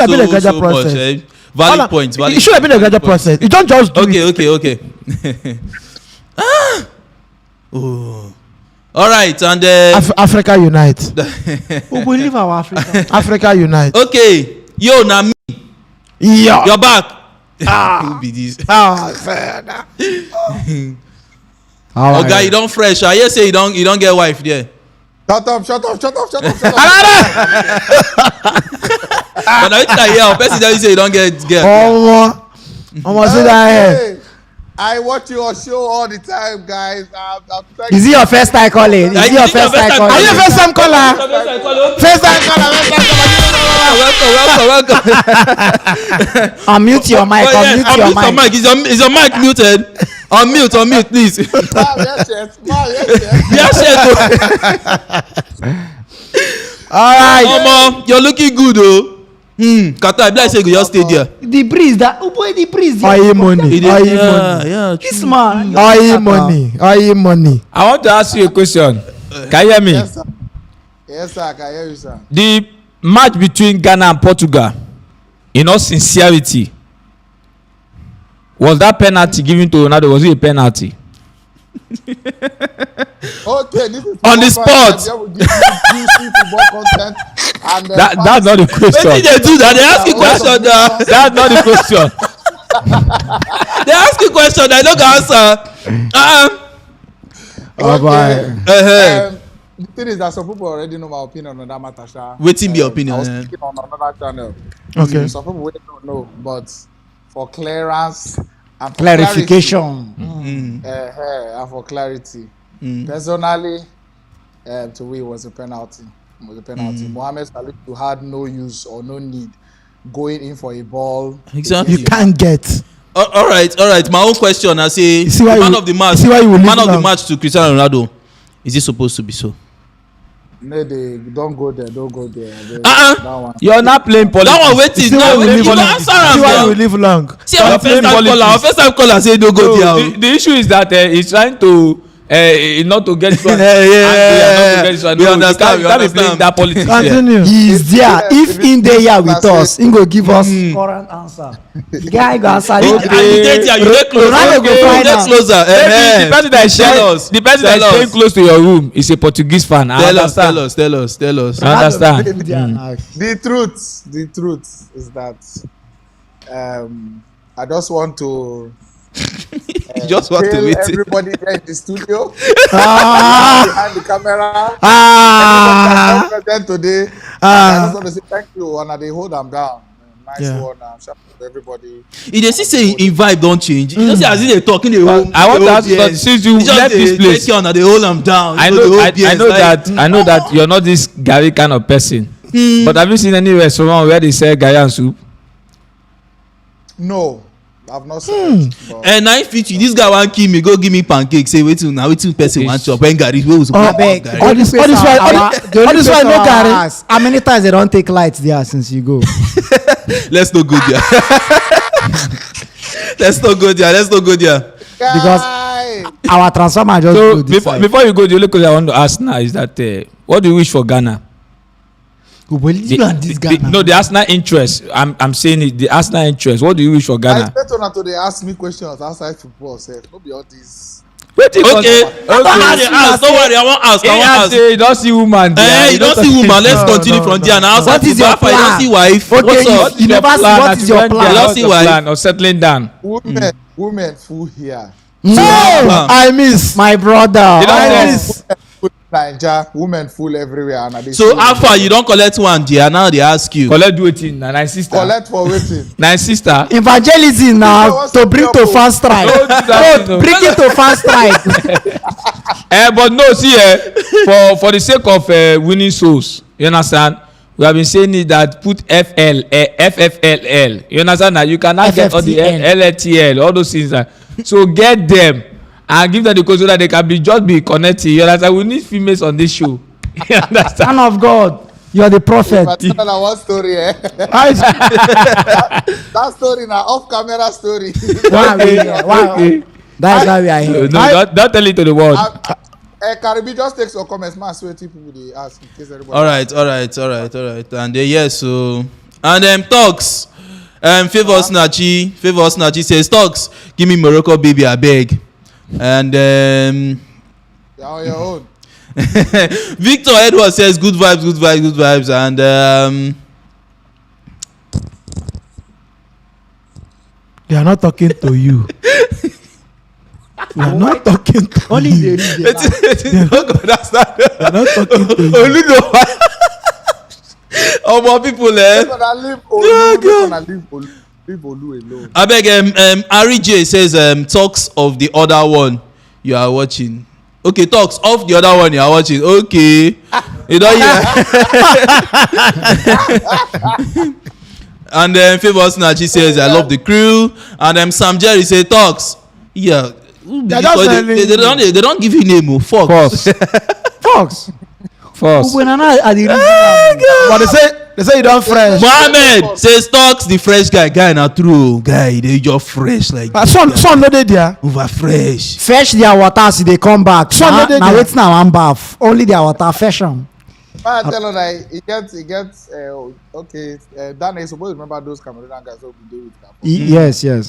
have been a gradual process. Valid points. It should have been a gradual process. You don't just do it. Okay. Oh. All right, and Africa Unite. We will leave our Africa. Africa Unite. Okay, yo, now me. Yeah. You're back. Who be this? Oh, guy, you don't fresh. I hear say you don't get wife there. Shut up. But now I hear person that you say you don't get girl. Almost see that here. I watch your show all the time, guys. Is it your first time calling? Are you a first time caller? Welcome. Unmute your mic. Unmute your mic. Is your mic muted? Unmute, please. Yes. All right. You're looking good, though. Qatar, I be like say you just stay there. The breeze that the breeze. Money. This man. Money. I want to ask you a question. Can you hear me? Yes, sir. I can hear you, sir. The match between Ghana and Portugal, in all sincerity, was that penalty given to Ronaldo? Was it a penalty? Okay, this is on the spot. That's not the question. When did they do that? They ask you question. That's not the question. They ask you question. I don't answer. The thing is that some people already know my opinion on that matter. Waiting your opinion. I was speaking on another channel. Okay. Some people don't know, but for clearance and clarification, and for clarity, personally, to me, it was a penalty. Mohamed Salah had no use or no need going in for a ball. Exactly. You can't get. All right. My own question. I say, man of the match to Cristiano Ronaldo. Is it supposed to be so? No, they don't go there. Don't go there. Uh-uh. That one. You're not playing politics. That one waiting. See Now why we you live don't long. answer See am why we now. live long. See our first playing time caller. Our politics. first time caller say no go there. So the issue is that he's trying to not to get one. Yeah. We understand. You can't be playing that politics here. Continue. He is there. If in there here with us, he go give us Mm. current answer. The guy go answer. And you dey there, you dey closer. Ronaldo go You find dey out. closer. Maybe the person that is Tell staying, us. the person that is Tell staying us. close to your room is a Portuguese fan. I Tell us. understand. Tell us. I understand. The truth is that I just want to You just want to tell wait. everybody there in the studio behind the camera. Everybody that's present today. I just want to say thank you, and they hold them down. Nice Yeah. one. Shout out to everybody. If they see say in vibe don change, you know say as they talk in the whole. I want to ask you, but since you left this place, take care and they hold them down. I You know, the whole I BS, know like, that, I know that you're not this Gary kind of person. But have you seen any restaurant where they sell Gary and soup? No, I've not seen it. But And 950, this guy want kill me, go give me pancake. Say wetin na wetin person want chop when Gary wey we suppose Abeg, chop all Gary. this why no carry. How many times they don't take lights there since you go? Let's not go there. Let's not go there. Because Guy, our transformer just So go this side. before you go, the only question I want to ask now is that what do you wish for Ghana? No, the Arsenal interest. I'm saying it. The Arsenal interest. What do you wish for I Ghana? expect una to dey ask me questions outside football. Sef, no be all this. Okay, don't worry, I won't ask. You don't see woman there. You don't see woman. Let's continue from there. Now, What is your You don't plan? see wife. Okay, What's up? you never see what is your plan. You don't see why. Plan or settling down. Women full here. No, I miss. My brother. I miss. Full Naija, women full everywhere. And I dey So see how far you don't collect one there? Now they ask you. Collect do it in my sister. collect for waiting. My sister. Evangelism now to bring to fast strike. Don't do that, No, bring it to fast strike. But no, see, for the sake of winning souls, you understand? We have been saying it that put FFLL. You understand that you cannot get all the LTL, all those things. So get them and give them the code so that they can be connected. You understand? We need females on this show. You understand? Man of God, you are the prophet. But tell her one story, eh? That story na off camera story. Why we here? Why? That's why we are here. No, don't tell it to the world. Karibi, just take some comments, man. So people dey ask in case everybody. All right. And yes, so and talks. Favors Nachi says talks. Give me Morocco baby, I beg. And You're on your own. Victor Edward says good vibes. And They are not talking to you. They are not talking to Only you. the region. They are not talking to you. more people Gonna leave Olu. Leave Olu alone. I beg Ari J says talks of the other one you are watching. Okay, talks of the other one you are watching. Okay. You don't hear. And then Favors Nachi says I love the crew. And Sam Jerry say talks. Yeah. They don't give you name. Fox. Fox. But they say you don't fresh. Mohammed says talks the fresh guy na true guy they just fresh like Son no dey there. over fresh. Fetch their water so they come back. Son no dey Now there. wait now one bath. Only their water fetch them. I tell her that he gets okay. Dani, suppose remember those Cameroonian guys who be there with them. Yes. Yeah.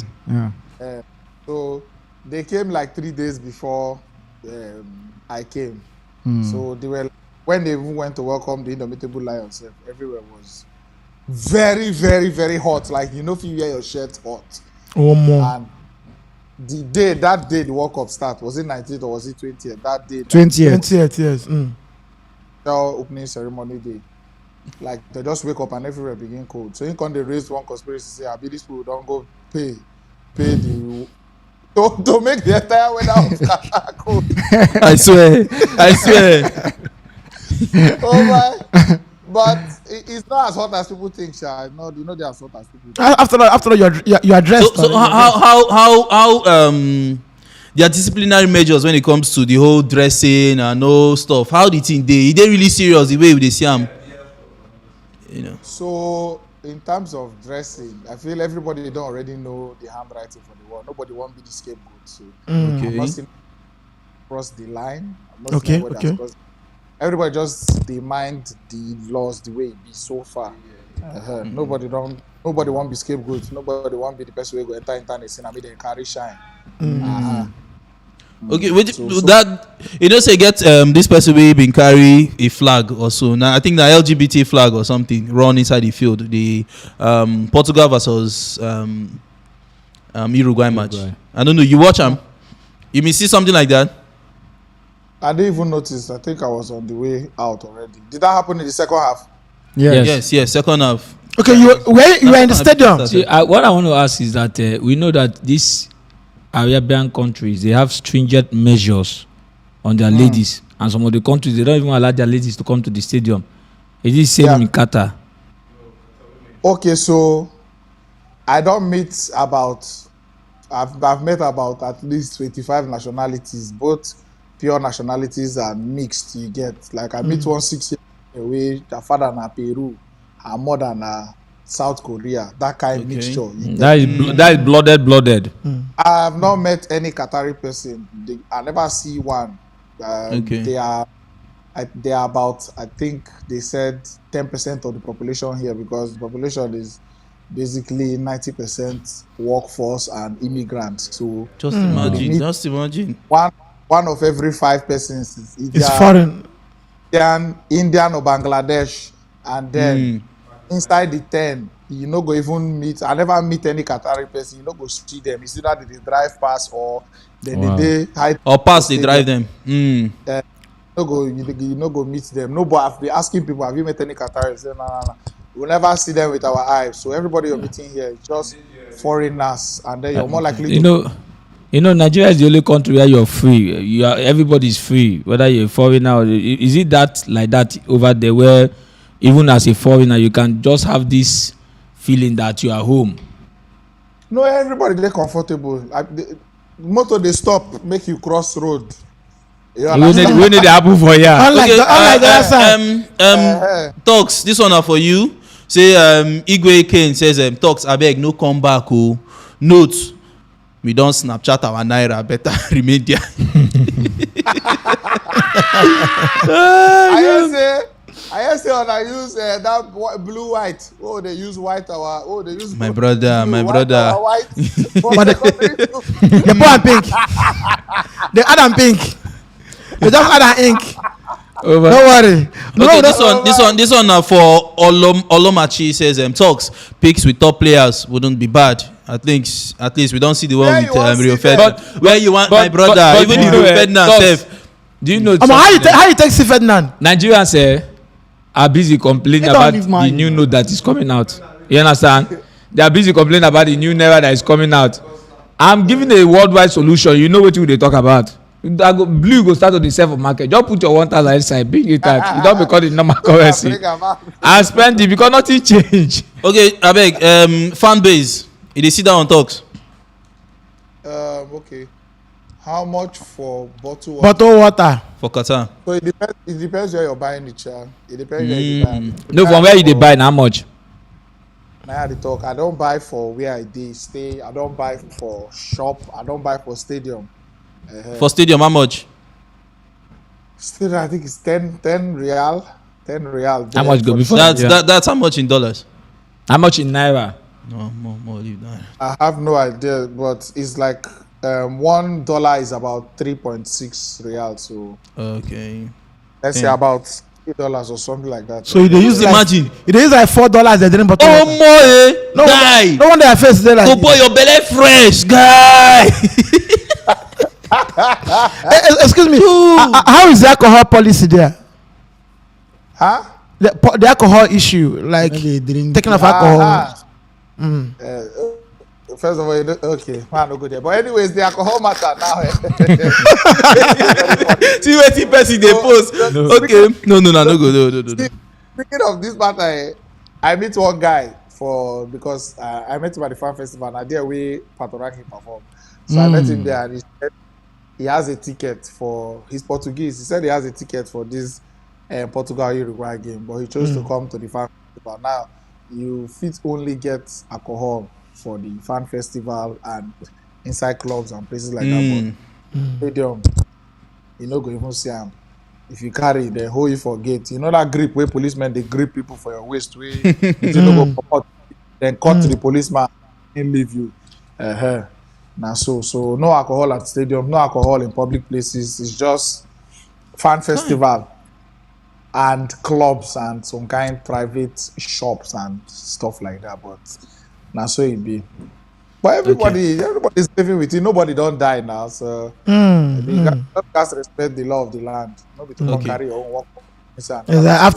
So they came like 3 days before I came. So they were when they even went to welcome the Indomitable Lions. Everywhere was very, very, very hot. Like you know, if you wear your shirt hot. Oh more. And that day the World Cup start was it 19th or was it 20th? That day. 20th years. Opening ceremony day. Like they just wake up and everywhere begin cold. So in they raised one conspiracy say, "I be these people don't go pay the to make the entire weather of cold." I swear. Oh my! But it's not as hot as people think, Sha. No, you know they're as hot as people think. After all, you are dressed. So how their disciplinary measures when it comes to the whole dressing and all stuff? How the thing they really serious the way they see them? You know. So in terms of dressing, I feel everybody don't already know the handwriting for the war. Nobody won't be the scapegoat. So I'm not saying cross the line. I'm not saying what has crossed. Everybody just they mind the laws the way it be so far. Nobody won't be scapegoat. Nobody won't be the person who go enter internet saying I made them carry shine. Okay, that you don't say get this person will been carry a flag or so. Now I think the LGBT flag or something run inside the field. The Portugal versus Uruguay match. I don't know. You watch them? You may see something like that. I didn't even notice. I think I was on the way out already. Did that happen in the second half? Yes. Second half. Okay, you were in the stadium. See, what I want to ask is that we know that these Arabian countries, they have stringent measures on their ladies, and some of the countries they don't even allow their ladies to come to the stadium. Is it same in Qatar? Okay, so I've met about at least 25 nationalities, both pure nationalities and mixed. You get like I meet 1 6 years away, the father na Peru, her mother na South Korea, that kind of mixture. That is blooded. I have not met any Qatari person. I never see one. They are about, I think they said 10% of the population here, because the population is basically 90% workforce and immigrants. So just imagine. One of every 5 persons is foreign. Indian or Bangladesh, and then inside the 10, you no go even meet. I never meet any Qatari person. You no go see them. You see that they drive past or they hide or pass. They drive them. You no go meet them. No, but I've been asking people, have you met any Qataris? Say, no. We'll never see them with our eyes. So everybody you're meeting here is just foreigners, and then you're more likely You know, Nigeria is the only country where you're free. Everybody's free, whether you're a foreigner or is it that like that over there, where even as a foreigner you can just have this feeling that you are home? No, everybody they're comfortable. Motor they stop, make you cross road. We need the apple for you. Unlike the other side. Talks. This one are for you. Say Igwe Kane says Talks. Abeg no come back. Oh, note. We don't Snapchat our naira. Better remain there. I say when I use that blue white. Oh, they use white our. Oh, they use my brother. White. They put on pink. They add on pink. They just add on ink. Don't worry. Okay, this one for Olomachi says Talks picks with top players wouldn't be bad. At least we don't see the one with Rio Ferdinand. Where you want my brother, even the Rio Ferdinand self. Do you know? How you take C Ferdinand? Nigerians are busy complaining about the new note that is coming out. You understand? They are busy complaining about the new naira that is coming out. I'm giving a worldwide solution. You know what they talk about. Blue go start on the self market. Just put your 1,000 inside, bring it out. You don't become the normal currency. And spend it because nothing change. Okay, abeg, fan base. They sit down on Talks. Okay. How much for bottle water? Bottle water for Qatar. So it depends where you're buying it, child. It depends where you buy. No, from where you buy, how much? Now the talk. I don't buy for where I stay. I don't buy for shop. I don't buy for stadium. For stadium, how much? Stadium, I think it's 10 real. 10 real. How much go before? That's how much in dollars? How much in naira? No, more leave that. I have no idea, but it's like $1 is about 3.6 real. So okay, let's say about $8 or something like that. So they use imagine they use like $4 they didn't bottle. Oh more, guy. No wonder their face is there like. Go boy, your belly fresh, guy. Excuse me. How is the alcohol policy there? Huh? The alcohol issue, like taking off alcohol. First of all, okay, man, no go there. But anyways, the alcohol matter now. See what the person they post. Okay, no go. Speaking of this matter, I meet one guy I met him at the fan festival. And I did way Patoraki perform. So I met him there, and he has a ticket for his Portuguese. He said he has a ticket for this Portugal-Uruguay game, but he chose to come to the fan festival. Now, you fit only get alcohol for the fan festival and inside clubs and places like that, but stadium, you no go even see him. If you carry, they hold you for gate. You know that grip where policemen, they grip people for your waist, where you no go come out, then cut to the policeman and leave you. Now, so no alcohol at stadium, no alcohol in public places. It's just fan festival and clubs and some kind private shops and stuff like that. But now so it be. But everybody's living with it. Nobody don't die now, so you guys respect the law of the land. Nobody to carry your own work.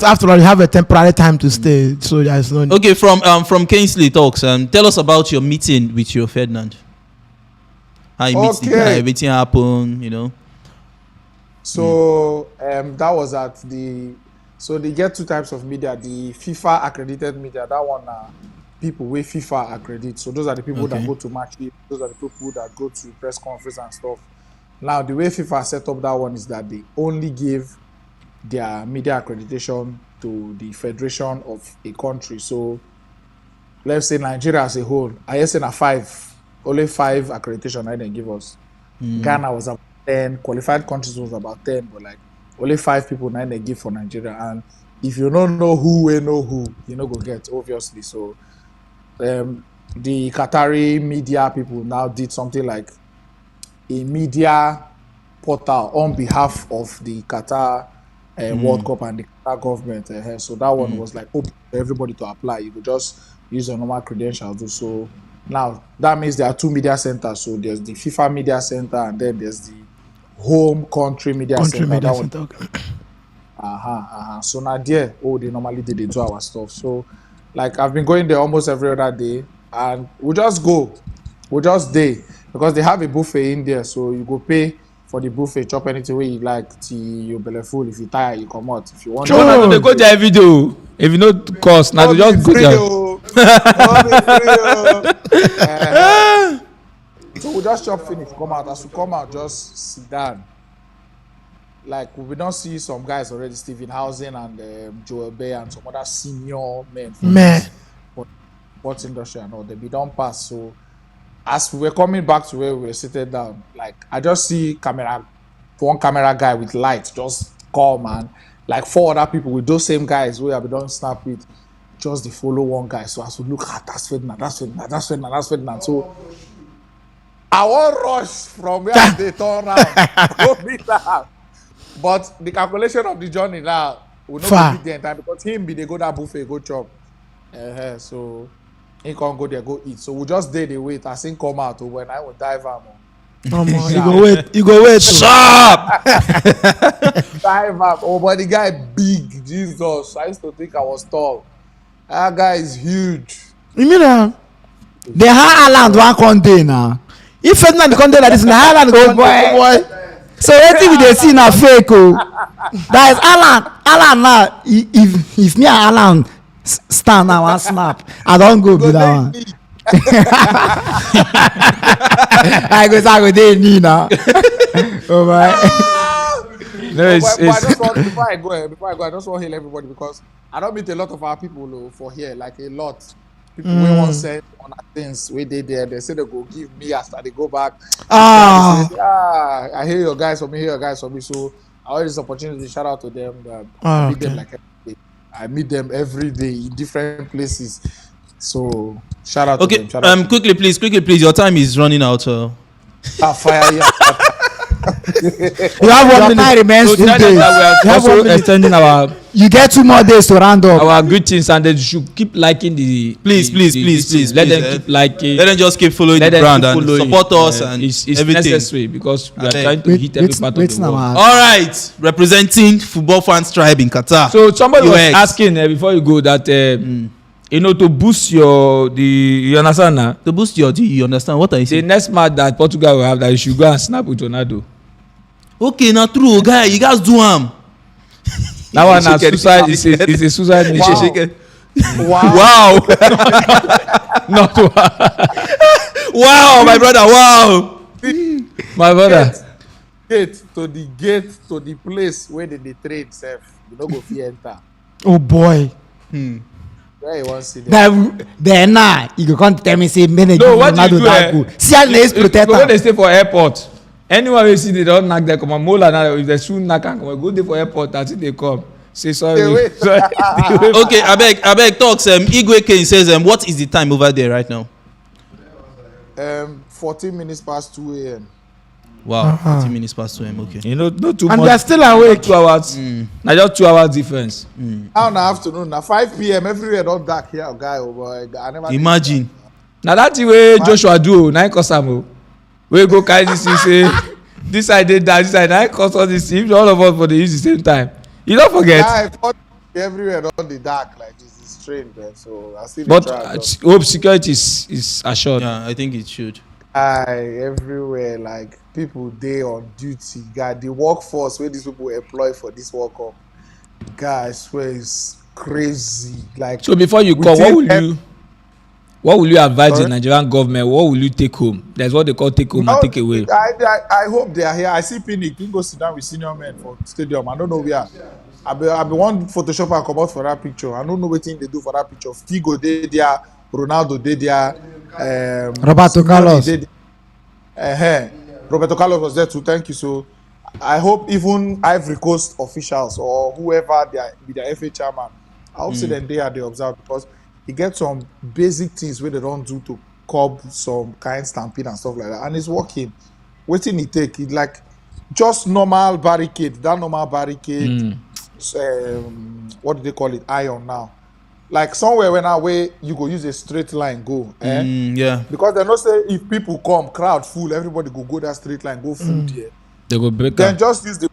After all, you have a temporary time to stay, so there's no. Okay, from Kingsley talks. Tell us about your meeting with your Ferdinand. How you meet the guy, everything happened, you know. So that was at the. So they get two types of media: the FIFA accredited media. That one, people with FIFA accredit. So those are the people that go to matches. Those are the people that go to press conference and stuff. Now the way FIFA set up that one is that they only give their media accreditation to the federation of a country. So let's say Nigeria as a whole, I guess in only 5 accreditation I didn't give us. Ghana was about 10, qualified countries was about 10, but like only 5 people now they give for Nigeria. And if you don't know who we know who, you know go get, obviously. So the Qatari media people now did something like a media portal on behalf of the Qatar World Cup and the Qatar government. So that one was like open for everybody to apply. You could just use your normal credentials. So now that means there are 2 media centers. So there's the FIFA media center and then there's the home country media center. So now there, they normally they do our stuff. So like I've been going there almost every other day, and we just day because they have a buffet in there. So you go pay for the buffet, chop anything where you like till your belly full. If you tired, you come out. If you want, they go there every day. If you know cost, now they just go there. So we just chop finish, come out. As we come out, just sit down. Like we don't see some guys already, Stephen Housen and Joel Bay and some other senior men for sports industry and all. They be done pass. So as we were coming back to where we were seated down, like I just see one camera guy with lights just come, and like 4 other people with those same guys who have done snap with, just they follow one guy. So as we look at that's Ferdinand. So I won't rush from where they turn around, go meet that. But the calculation of the journey now will not be there in time because they go that buffet, go chop. So he can't go there, go eat. So we just did the wait. I think come out when I will dive am. You go wait. Sharp. Dive up. Oh, but the guy big. Jesus. I used to think I was tall. That guy is huge. You mean the Highland one contain now? If Ferdinand the contain like this in the Highland go boy. So everything they see now fake. That is Alan now. If me and Alan stand now and snap, I don't go with that one. I go there knee now. Oh my. No, before I go, I just want to hail everybody because I don't meet a lot of our people for here, like a lot. People we want say on things we did there. They say they go give me after they go back. I hear your guys for me, So I always this opportunity to shout out to them. I meet them like every day. I meet them every day in different places. So shout out to them. Quickly please. Your time is running out. Fire yeah. You have 1 minute remains. So that we are also extending our. You get 2 more days to round up. Our greetings, and they should keep liking the. Please. Let them keep liking. Let them just keep following the brand and support us and it's everything. Necessary because we are trying to hit every part of the world. All right, representing Football Fans Tribe in Qatar. So somebody was asking before you go that you know to boost you understand now? To boost you understand what I say? The next match that Portugal will have, that you should go and snap with Ronaldo. Okay, now true, guy, you guys do That one is suicide. It's a suicide mission. Wow. Not wow. Wow, my brother. Wow. My brother. gate to the place where they trade self. You don't go fit enter. Oh boy. Where you want to see them? Then now you go come tell me say men No, what you do, that go. See how they protect when am. they stay for airport, anyone we see they don't knock there come on mola now if they soon knock and come go there for airport until they come say sorry. They wait. Sorry. Okay, abeg talks. Igwe Kane says, what is the time over there right now? 14 minutes past 2 a.m. Wow, 40 minutes past 2 a.m. Okay. You know, not too And much. they're still awake. 2 hours. Now just 2 hours difference. Now in the afternoon, now 5 p.m. everywhere not dark here, guy. Oh boy, I never. Imagine. Now that way Joshua do na cause am. We go carry this thing say this side dey down, this side na cause all this. If all of us for dey use the same time, you don't forget. Guy, everywhere not the dark like this. It's strange, man. So I still. But try, hope security is assured. Yeah, I think it should. Everywhere like people dey on duty. God, the workforce where these people employ for this work up, guys, I swear it's crazy. Like So before you call, what will you advise the Sorry? Nigerian government? What will you take home? That's what they call take home and take away. I hope they are here. I see Pinnick. He go sit down with senior men for stadium. I don't know where. I be one Photoshop and come out for that picture. I don't know what thing they do for that picture. Figo dey there, Ronaldo dey there, Roberto Carlos. dey there. Roberto Carlos was there too. Thank you. So I hope even Ivory Coast officials or whoever they are, be the FA chairman, I hope say them they are they observe because he get some basic things where they don't do to curb some kind stampede and stuff like that, and it's working. Waiting it take it like just normal barricade. That normal barricade, what do they call it? Iron now. Like somewhere when away you go use a straight line go. Yeah. Because they know say if people come, crowd full, everybody go that straight line, go full there. They go break Then up. just use the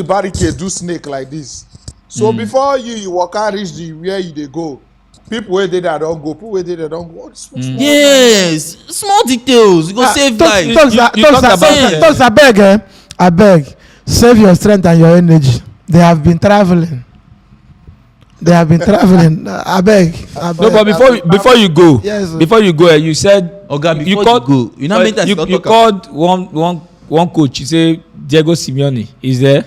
barricade, do snake like this. So before you walk and reach the where you they go, people where they don't go, people where they don't go. Small. Yes, small details. You go save lives. Talks, I beg, save your strength and your energy. They have been traveling. I beg. No, but before you go, Yes, sir. before you go, you said Oga, before you called. you go, you know make you called one coach. You say Diego Simeone is there.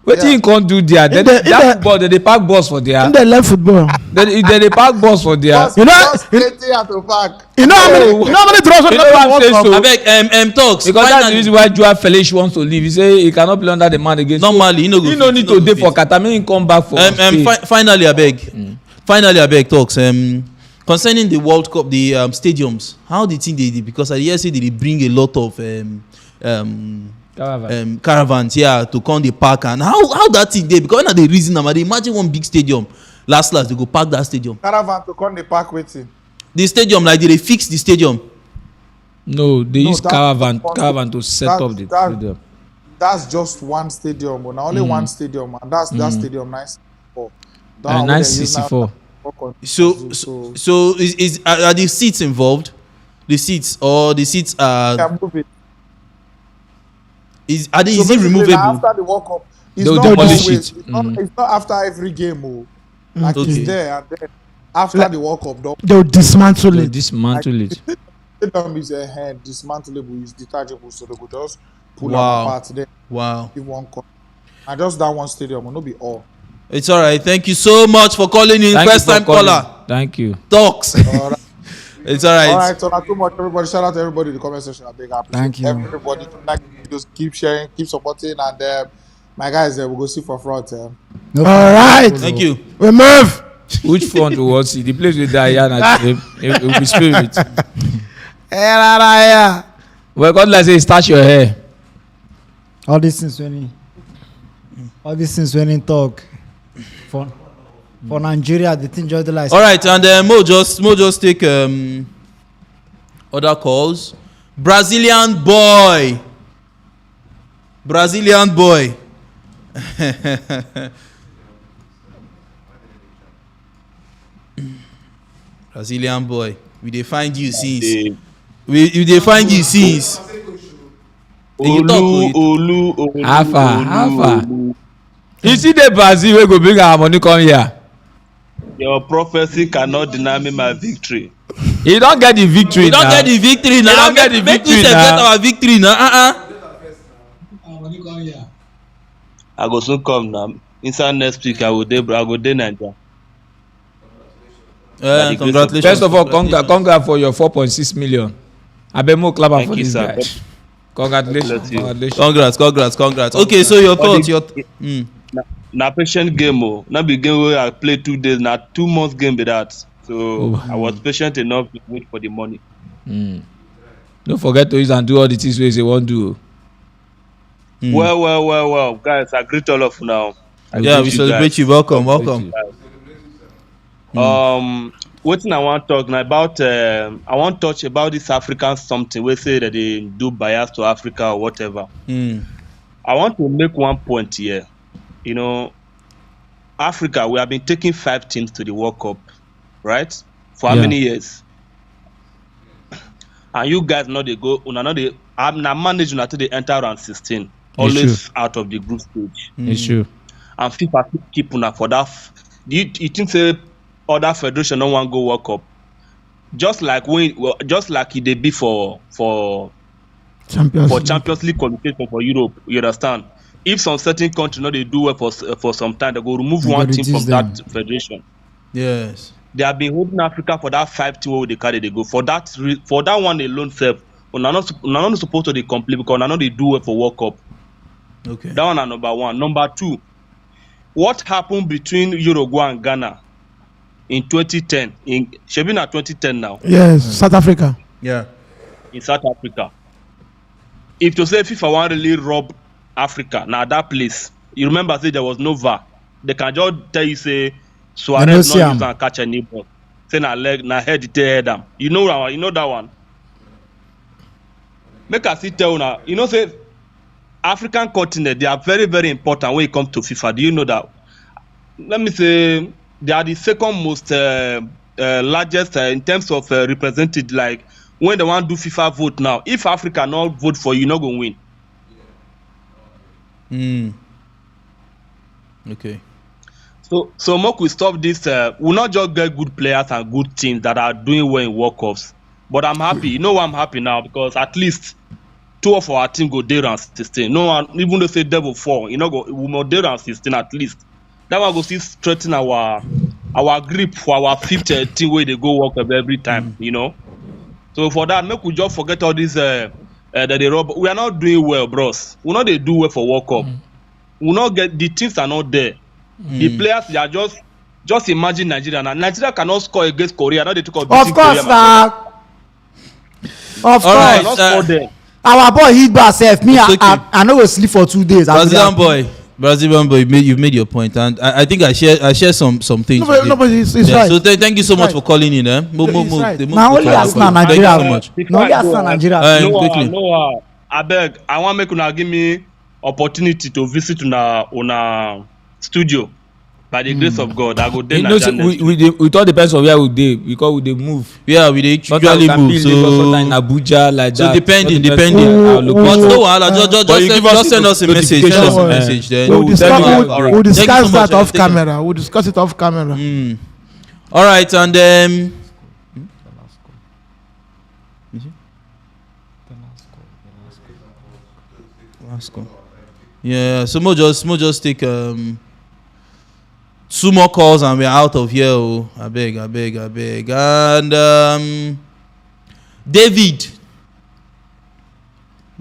Wetin he can't do there? That football they park bus for there. In the left football. They park bus for there. Just, You know- just 80 at the park. You know how many draws You know what I'm saying? So abeg talks. because that's the Finally, reason why Joao Felix wants to leave. He say he cannot play under the man again. So normally he no go. he no need to dey for Qatar. Make him come back for Spain. Finally abeg talks. Concerning the World Cup, the stadiums, how the thing they did, because I hear say they bring a lot of caravans to come the park, and how that thing dey, because when they reason am, I dey imagine one big stadium last they go park that stadium. Caravan to come the park waiting. The stadium, like they fix the stadium. No, they use that- caravan to set up the stadium. That's just one stadium, but now only one stadium, and that's that stadium 964. That one where they use now 964. for So are the seats involved? The seats are can move it. is it basically, removable? After the World Cup, it's They'll not demolish always, it. it's not after every game, like Okay. it's there and then after the World Cup, They'll dismantle They it. dismantle it. the stadium is a hand dismantleable, is detachable, so they could just pull Wow. them apart. Then Wow. give one cut. And just that one stadium will not be all. It's all right. Thank you so much for calling in. Thank you First for time calling. caller. Thank you. Talks. All right. It's all right. All right, so not too much, everybody. Shout out to everybody in the comment section. I beg, I appreciate Thank you. everybody. Like, just keep sharing, keep supporting, and my guys, we'll go see for front. No All right. Thank you. We move. Which front we want see? The place with Diana, it will be spirit. Well, God like say, start your hair. All these things when he talk for Nigeria, the thing just like All right, and Mo just take other calls. Brazilian boy. Brazilian boy. We dey find you since. We dey find you since. You talk with. Alpha. You see the Brazil wey go bring our money come here. Your prophecy cannot deny me my victory. He don get the victory We now. don get the victory now. don't get the Make we victory celebrate now. our victory now. I go soon come now. Inside next week, I go dey Nigeria. By the grace of Congratulations. First of all, congrats for your 4.6 million. Abemo clap Thank for you, this sir. guy. God Congratulations. bless you. Congrats. Okay, so your But thoughts. na patient game o. No be game wey I play 2 days. Na 2 months game be that. So I was patient enough to wait for the money. Don't forget to use and do all the things they want to do. Well, guys, I greet all of you now. Yeah, we celebrate you. Welcome. Wetin I wan talk na about I wan touch about this African something wey say that they do bias to Africa or whatever. I want to make one point here. You know, Africa, we have been taking 5 teams to the World Cup, right? For how many years? And you guys know they go, I'm not managing until they enter round 16, always out of the group stage. It's true. And FIFA keep una for that. You think say other federation don't want to go World Cup? Just like it they be for Champions League qualification for Europe. You understand? If some certain country know they do well for some time, they go remove one team from that federation. Yes. They have been holding Africa for that 5 team where they carry they go. For that one alone self, una not supposed to they complete because una know they do well for World Cup. Okay. That one is number 1. Number 2, what happened between Uruguay and Ghana in 2010? In Shebina 2010 now. Yes, South Africa. Yeah. In South Africa. If to say FIFA want really rob Africa, now that place, you remember say there was no VAR. They can just tell you say Suarez not use and catch any ball. Say na leg, na head it head them. You know that one. Make us see tell now. You know say African continent, they are very, very important when it comes to FIFA. Do you know that? Let me say they are the second most largest in terms of represented. Like when they want to do FIFA vote now, if Africa not vote for you, not gonna win. Okay. So Mark, we stop this. We'll not just get good players and good teams that are doing well in World Cups. But I'm happy. You know why I'm happy now? Because at least 2 of our team go there round 16. No one, even though say devil 4, we go there round 16 at least. That one go see strengthen our grip for our 5th team where they go World Cup every time. You know. So for that, make we just forget all this that they rob. We are not doing well, bros. We not they do well for World Cup. We not get the teams are not there. The players they are just imagine Nigeria. Now Nigeria cannot score against Korea. Now they took out. Of course, of All course. right. Our boy hit by self. Me, Okay. I know we sleep for 2 days. Brazilian boy, you've made your point, and I think I share some things. Nobody is Yeah, right. so thank you so much for calling in. Now only Arsenal Thank you Nigeria. so much. Now only Arsenal Nigeria. Quickly. I beg. I want make una give me opportunity to visit una studio. By the grace of God, I go there. You know, we thought depends on where we dey because we dey move. Yeah, we dey usually move. So in Abuja like so that. depending. But No wahala, just send us a message. Send us a Don't message. Then We'll discuss, All right. we'll Thank you discuss so that much. off Thank you. camera. We'll discuss it off camera. All right, and yeah, so mo just take 2 more calls and we're out of here. Oh, I beg. And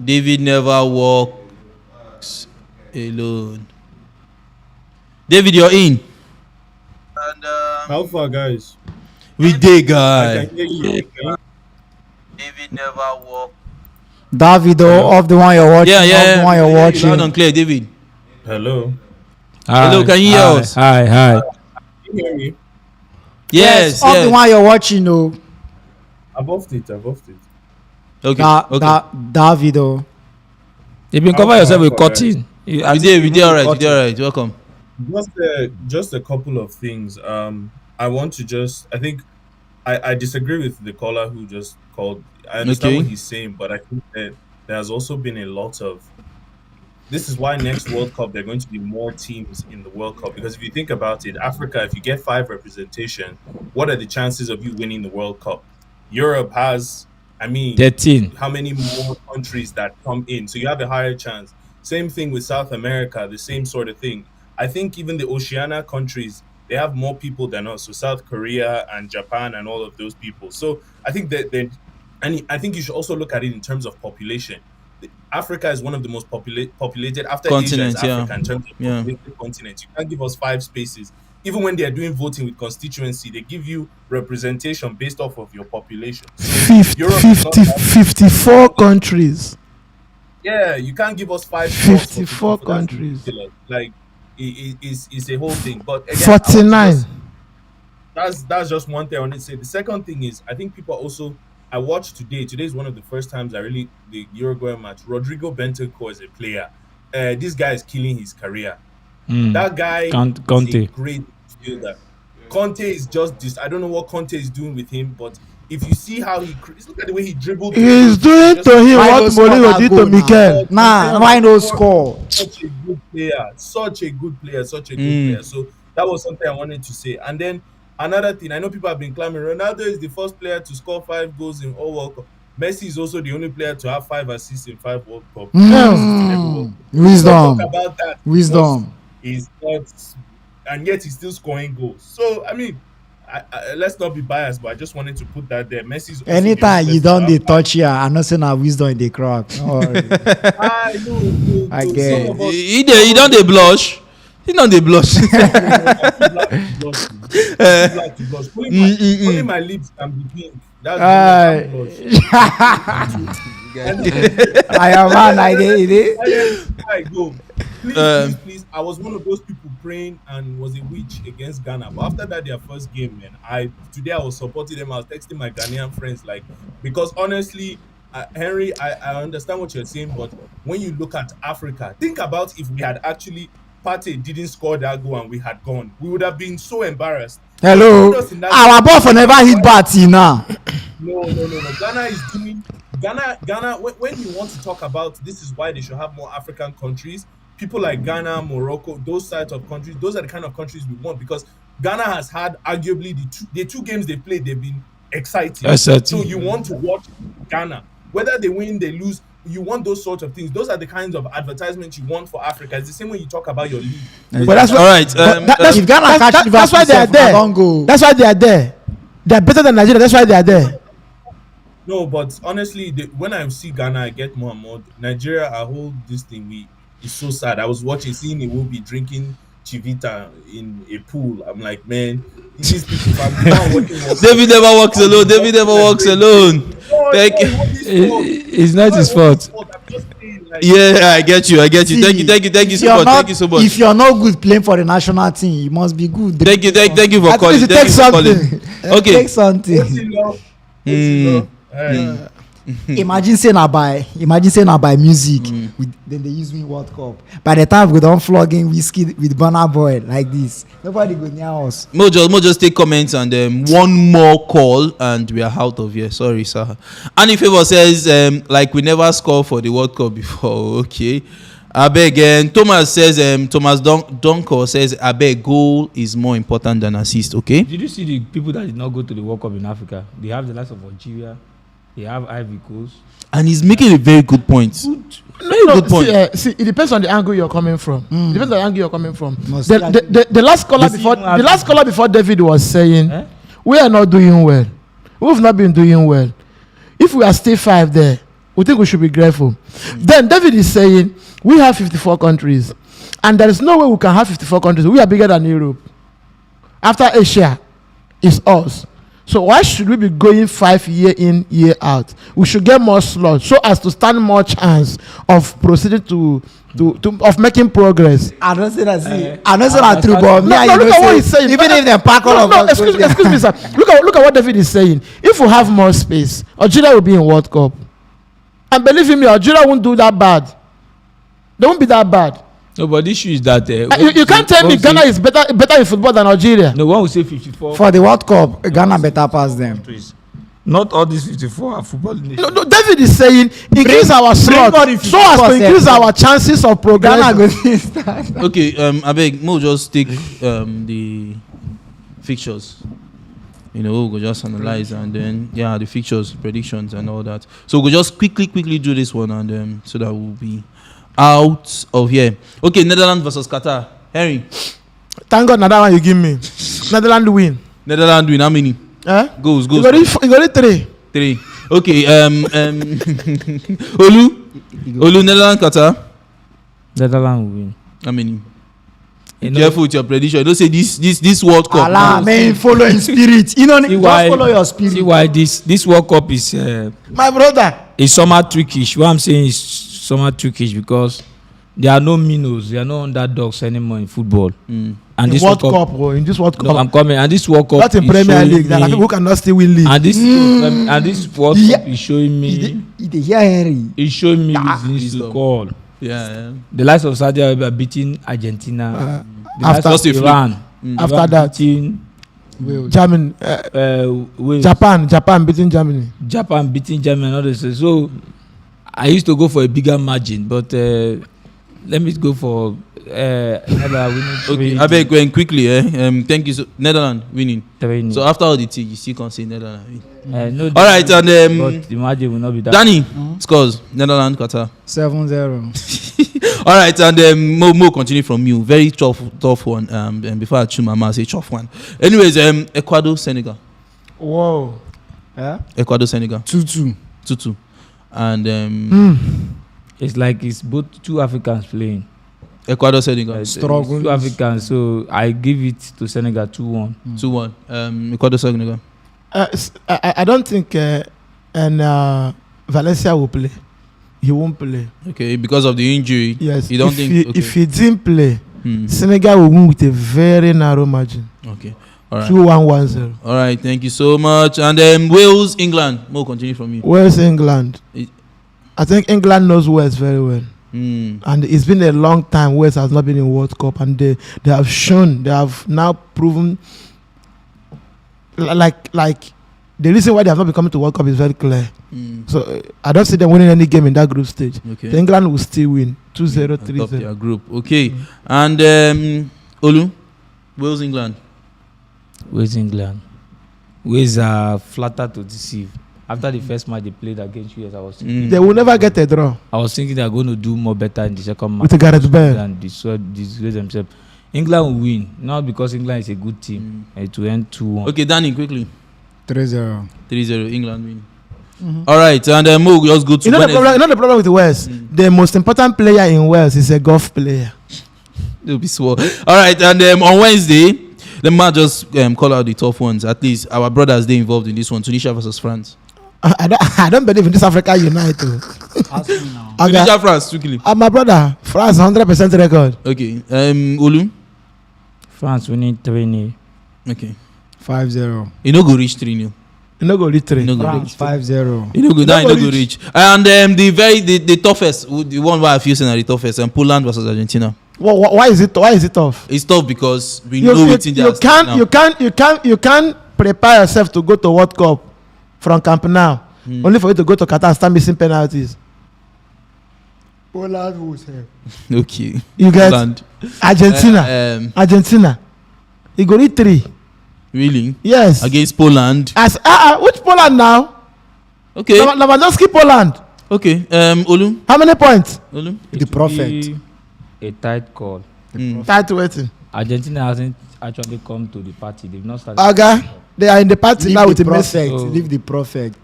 David never walks alone. David, you're in. And How far, guys? we dig, I guy. can hear you. David never walks. Davido, of the one you're watching. Of the one you're watching. Loud and clear, David. Hello. Hello, can you hear us? Hi. Can you hear me? Yes. Of the one you're watching, no. I've offed it. Okay. Davido. You been cover yourself with cotton. We did all right. Welcome. Just a couple of things. I want to I think I disagree with the caller who just called. I understand what he's saying, but I think that there has also been a lot of. This is why next World Cup there are going to be more teams in the World Cup, because if you think about it, Africa, if you get 5 representation, what are the chances of you winning the World Cup? Europe has, 13. how many more countries that come in? So you have a higher chance. Same thing with South America, the same sort of thing. I think even the Oceania countries, they have more people than us. So South Korea and Japan and all of those people. So I think and I think you should also look at it in terms of population. Africa is one of the most populated after Continent, Asia is Africa yeah. in terms of populated continent. You can't give us 5 spaces. Even when they are doing voting with constituency, they give you representation based off of your population. So Europe is not 54 countries. Yeah, you can't give us 5 54 countries. Like it's a whole thing. But again, 49. That's just one thing I want to say. The second thing is I think people also I watched today. Today is one of the first times the Uruguay match. Rodrigo Bentancur is a player. This guy is killing his career. That guy Conte. is a great fielder. Conte is just this. I don't know what Conte is doing with him, but if you see how look at the way he dribbled. He's doing to him what Mourinho did to Mikel. Why no score? Such a good player. Such a good player. So that was something I wanted to say. And then another thing, I know people have been clamoring. Ronaldo is the first player to score 5 goals in all World Cup. Messi is also the only player to have 5 assists in 5 World Cup. Wisdom. Talk about that. Wisdom. He's not, and yet he's still scoring goals. So I mean, let's not be biased, but I just wanted to put that there. Messi's also Anytime you don't they touch here, I'm not saying our wisdom in the crack. I know. I get. He don't they blush. He don't they blush. Only my lips can be pink. That's I am man. I did. I go. Please. I was one of those people praying and was a witch against Ghana. But after that, their first game, man, today I was supporting them. I was texting my Ghanaian friends, because honestly, Henry, I understand what you're saying, but when you look at Africa, think about if we had actually Partey didn't score that goal and we had gone, we would have been so embarrassed. Hello, our ball for never hit Batty now. No. Ghana is doing Ghana. When you want to talk about this, is why they should have more African countries. People like Ghana, Morocco, those types of countries. Those are the kind of countries we want because Ghana has had arguably the two games they played. They've been exciting. So you want to watch Ghana, whether they win, they lose. You want those sorts of things. Those are the kinds of advertisements you want for Africa. It's the same way you talk about your league. But that's all right. That's why they are there. That's why they are there. They are better than Nigeria. That's why they are there. No, but honestly, when I see Ghana, I get more and more. Nigeria, I hold this thing. It's so sad. I was seeing Iwobi drinking Chivita in a pool. I'm like, man, these people. David never walks alone. David never walks alone. It's not his fault. Yeah, I get you. Thank you so much. If you're not good playing for the national team, you must be good. Thank you for calling. Take something. Okay. Take something. Imagine saying I buy music. Then they use me World Cup. By the time we don't flog in whiskey with Burna Boy like this, nobody go near us. Mo just take comments and one more call and we are out of here. Sorry, sir. Annie Favor says we never scored for the World Cup before. Okay. Abeg, Thomas says Thomas Donko says abeg goal is more important than assist. Okay. Did you see the people that did not go to the World Cup in Africa? They have the likes of Algeria. They have Ivory Coast. And he's making a very good point. Good point. See, it depends on the angle you're coming from. Depends on the angle you're coming from. The last caller before David was saying, we are not doing well. We've not been doing well. If we are still 5 there, we think we should be grateful. Then David is saying, we have 54 countries. And there is no way we can have 54 countries. We are bigger than Europe. After Asia, it's us. So why should we be going 5 year in, year out? We should get more slots so as to stand more chance of proceeding of making progress. I don't say that. I don't say that true, but look at what he's saying. Even if they pack all of us. Excuse me, sir. Look at what David is saying. If we have more space, Algeria will be in World Cup. And believe me, Algeria won't do that bad. They won't be that bad. No, but the issue is that you can't tell me Ghana is better in football than Algeria. No, one will say 54 for the World Cup. Ghana better pass them. Not all these 54 are football nations. No, David is saying increase our slot so as to increase our chances of progress. Okay, abeg, Mo just take the fixtures. We'll just analyze and then the fixtures, predictions, and all that. So we'll just quickly do this one and so that we'll be out of here. Okay, Netherlands versus Qatar. Henry. Thank God, another one you give me. Netherlands win. Netherlands win how many? Goals. You got it 3. 3. Okay. Olu, Netherlands, Qatar. Netherlands win. How many? Careful with your prediction. Don't say this World Cup. Allah, man, follow in spirit. You know, just follow your spirit. See why this World Cup is My brother. is somewhat trickish. What I'm saying is somewhat trickish because there are no minnows, there are no underdogs anymore in football. And And in this World Cup, bro. In this World Cup. No, I'm coming. And this World Cup Not in is Premier showing League. There are me- people who cannot still win league. and this World Cup is showing me. They hear Henry. It's showing me reasons to call. Yeah. The likes of Saudi Arabia beating Argentina. The likes after of Iran. After Iran that, beating, Germany, Wales. Japan beating Germany. Japan beating Germany and all this. So I used to go for a bigger margin, but let me go for another winning. Okay, I beg going quickly. Thank you. Netherlands winning. 3-0. So after all the thing, you still can't say Netherlands win. No, All right, and but the margin will not be that. Danny scores Netherlands, Qatar. 7-0. All right, and Mo continue from you. Very tough one. And before I chew my mouth, say tough one. Anyways, Ecuador, Senegal. Whoa. Ecuador, Senegal. 2-2. 2-2. And It's like it's both two Africans playing. Ecuador, Senegal. It's Struggle. two Africans, so I give it to Senegal 2-1. 2-1. Ecuador, Senegal. I don't think Valencia will play. He won't play. Okay, because of the injury. Yes. You don't think? Okay. If he didn't play, Hmm. Senegal will win with a very narrow margin. Okay. All right. 2-1-1-0. All right. Thank you so much. And Wales, England. Mo, continue from you. Where's England? It- I think England knows Wales very well. Hmm. And it's been a long time Wales has not been in World Cup, and they have shown, they have now proven, like the reason why they have not been coming to World Cup is very clear. So I don't see them winning any game in that group stage. Okay. The England will still win 2-0, Top 3-0. their group. Okay. And Olu, Wales, England. Where's England? Wales are flattered to deceive. After the first match they played against US, I was thinking, They will never get a draw I was thinking they're going to do more better in the second match with Gareth Bale. than disgrace themselves. England will win, not because England is a good team. It will end 2-1. Okay, Danny, quickly. 3-0. 3-0, England win. All right, and Mo, we just go to You know the Wednesday. problem with Wales? The most important player in Wales is a golf player. It'll be swore. All right, and on Wednesday, let me just call out the tough ones. At least our brothers, they involved in this one. Tunisia versus France. I don't believe in this Africa Unite. Ask me now. Tunisia, France, quickly. My brother, France 100% record. Okay, Olu. France winning 3-0. Okay. 5-0. You know go reach 3-0. You know go reach 3. You know go France reach. 5-0. You know go now. You No know go go reach. And the toughest, the one where I feel saying the toughest, Poland versus Argentina. Why is it tough? It's tough because we You, know you, what's in there. you can't prepare yourself to go to World Cup from Camp Nou only for you to go to Qatar and start missing penalties. Poland will say. Okay. You get Poland. Argentina. Argentina. You go reach 3. Really? Yes. Against Poland. As which Poland now? Okay. Lewandowski Poland. Okay. Olu. How many points? Olu. The prophet. Be a tight call. Tight waiting. Argentina hasn't actually come to the party. They've not started. Aga, they are in the party Leave now with the the Messi. prophet. So- Leave the prophet.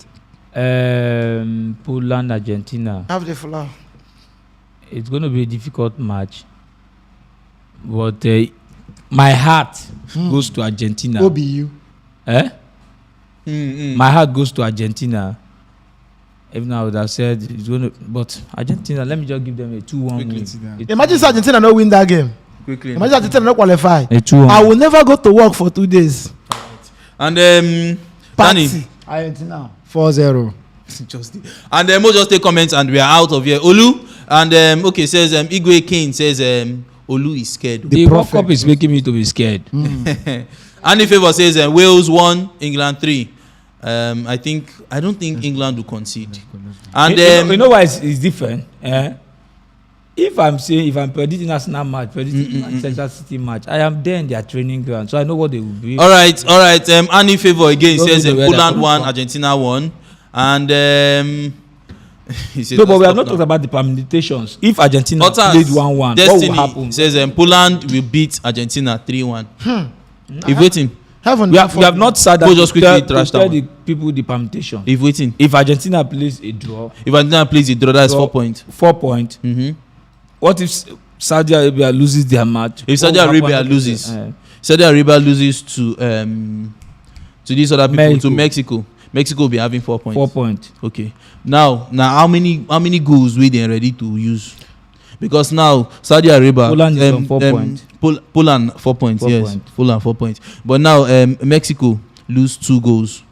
Poland, Argentina. Have the floor. It's going to be a difficult match. But my heart goes to Argentina. Who be you? Eh? My heart goes to Argentina. Even I would have said it's going to, but Argentina, let me just give them a 2-1 win. Imagine if Argentina not win that game. Quickly. Imagine Argentina not qualify. A 2-1. I will never go to work for 2 days. And Party. Danny. Argentina 4-0. Just and we'll just take comments and we are out of here. Olu and okay says Igwe Kane says Olu is scared. The World Cup is making me to be scared. Andy Favor says Wales 1, England 3. I don't think England will concede. And you know why it's different? If I'm predicting Arsenal match, predicting Manchester City match, I am there in their training ground, so I know what they will be. all right. Andy Favor again Don't says be the way Poland that 1, comes Argentina 1, and No, but we have not talked about the permutations. If Argentina played 1-1, what will happen? Says Poland will beat Argentina 3-1. If waiting. Heaven. We have not said that. Go just quickly trash tell that the people the permutation. If waiting. If Argentina plays a draw. If Argentina plays a draw, that's 4 points. 4 points. What if Saudi Arabia loses their match? If Saudi Arabia loses, Saudi Arabia loses to these other people, to Mexico. Mexico will be having 4 points. 4 points. Okay. Now how many goals we they ready to use? Because now Saudi Arabia, Poland is on 4 points. Poland 4 points. 4 yes, points. Poland 4 points. But now Mexico lose 2 goals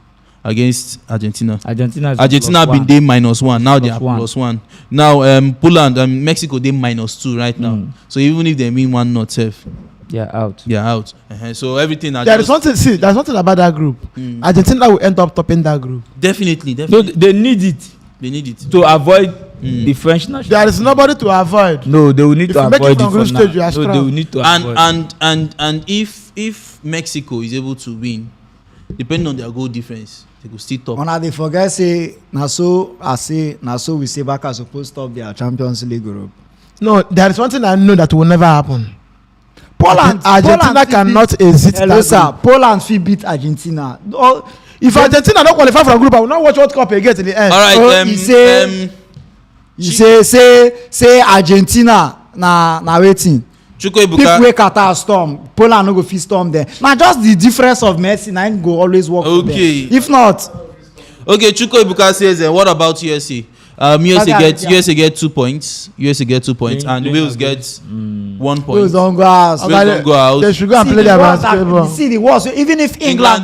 against Argentina. Argentina been day -1. Now they are +1. Now Poland and Mexico they -2 right now. So even if they mean 1 not safe, they are out. They are out. So everything. There's something about that group. Argentina will end up topping that group. Definitely. So they need it. They need it to avoid the French national. There is nobody to avoid. No, they will need to avoid it for stage, now. No, they will need to avoid. And if Mexico is able to win, depending on their goal difference, they could still top. When they forget say na so we say Barca supposed to top their Champions League group. No, there is one thing I know that will never happen. Argentina cannot exit. Hello, sir. Poland will beat Argentina. If Argentina don't qualify for a group, I will not watch World Cup again till the end. All right. Say Argentina na waiting. People wey Qatar storm, Poland no go fit storm there. Na just the difference of Messi na him go always work for them. If not. Okay, Chuko Ibuka says, what about USA? USA get 2 points. USA get 2 points, and Wales get 1 point. Wales don't go out. They should go and play their basketball. See the worst. Even if England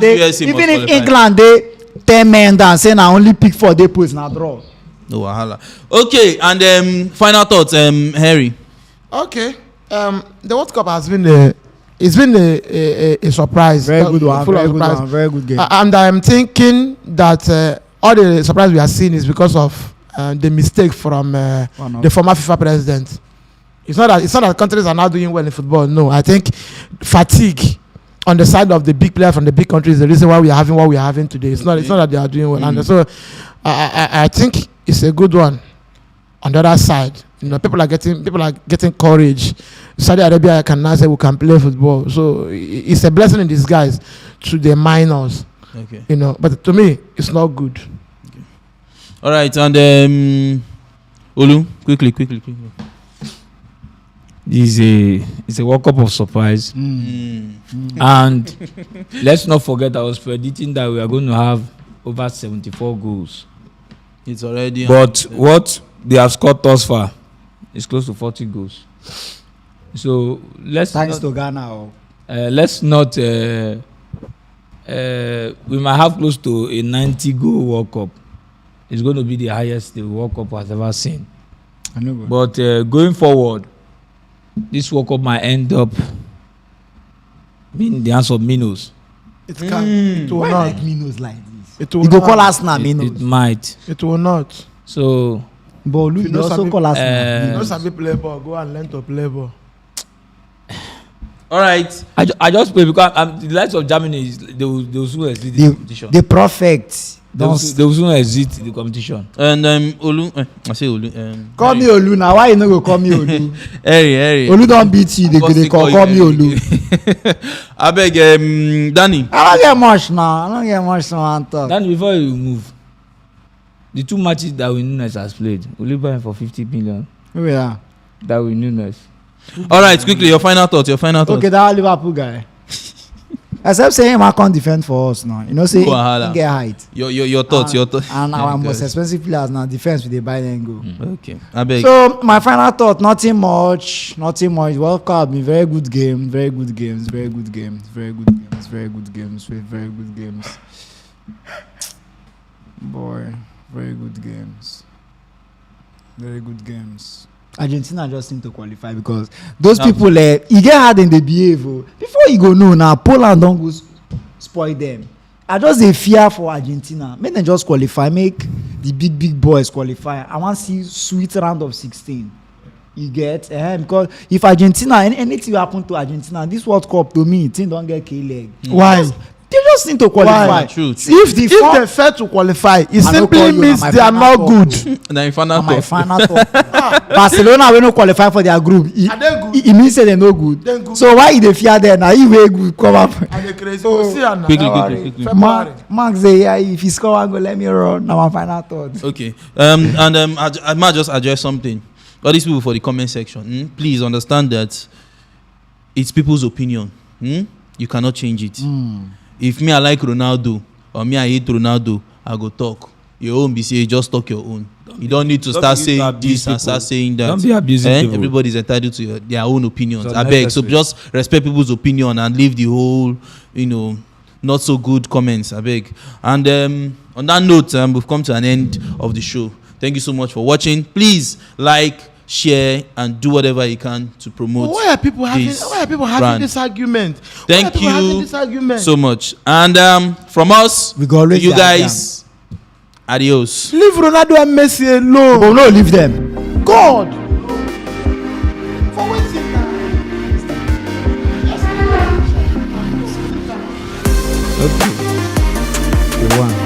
they 10 men down, say na only pick 4 day post na draw. No wahala. Okay, and final thoughts, Harry. Okay. The World Cup has been a surprise. Very good one. Very good game. And I'm thinking that all the surprise we are seeing is because of the mistake from the former FIFA president. It's not that countries are not doing well in football. No, I think fatigue on the side of the big players from the big countries is the reason why we are having what we are having today. It's not that they are doing well. And so I think it's a good one. On the other side, people are getting courage. Saudi Arabia can now say we can play football. So it's a blessing in disguise to the minors. Okay. But to me, it's not good. Okay. All right, and Olu, quickly. It's a World Cup of surprise. And let's not forget, I was predicting that we are going to have over 74 goals. It's already. But what they have scored thus far is close to 40 goals. So thanks to Ghana. Let's not. We might have close to a 90-goal World Cup. It's going to be the highest the World Cup has ever seen. I know. But going forward, this World Cup might end up being the answer of Minos. It will Why not. like Minos like this? It will You go not. call us now Minos. It might. It will not. So. But Olu, you also call us now. You know, some people play ball. Go and learn to play ball. All right. I just play because the likes of Germany they will soon exit the competition. The perfect. They will soon exit the competition. And Olu, I say Olu. Call me Olu now. Why you no go call me Olu? Harry. Olu don't beat you. They call me Olu. I beg, Dani. I don't get much now. I don't get much to talk. Then before you move, the 2 matches that Nunes has played, will you buy him for 50 million? Yeah. That Nunes. All right, quickly, your final thoughts. Okay, that Liverpool guy. Except saying him can't defend for us now. Say he get height. Your thoughts. And our most expensive players now defense with the buy and go. Okay, I beg. So my final thought, nothing much. World Cup, very good game, very good games. Boy, very good games. Argentina just seem to qualify because those people you get hard in the behave. Before you go know now, Poland don't go spoil them. I just a fear for Argentina. Make them just qualify, make the big boys qualify. I want to see sweet round of 16. You get because if Argentina anything happen to Argentina, this World Cup to me, thing don't get K-leg. Why? They just need to qualify. Why? True. If the If they fail to qualify, it I no simply call you means na my they are not final good. talk. Na in final My talk. final talk. Barcelona will not qualify for their group. Are they good? It means say they no good. They good. So why they fear them? Now he way good come up. And they crazy. We'll see her now. Quickly. February. Mark say yeah, if he score one goal, let me run. Now my final thought. Okay. I might just address something. All these people for the comment section, please understand that it's people's opinion. You cannot change it. If me I like Ronaldo or me I hate Ronaldo, I go talk. Your own be say just talk your own. You don't need to start saying this and start saying that. Don't be abusing people. Everybody's entitled to their own opinions. So I beg. So necessary. just respect people's opinion and leave the whole, not so good comments. I beg. And on that note, we've come to an end of the show. Thank you so much for watching. Please like, share, and do whatever you can to promote. Why are people having brand. this argument? Thank Why are people having you this argument? so much. And from us, We go always you be guys, adios. Leave Ronaldo and Messi alone. But no, leave them. God. For waiting now. Okay. The one.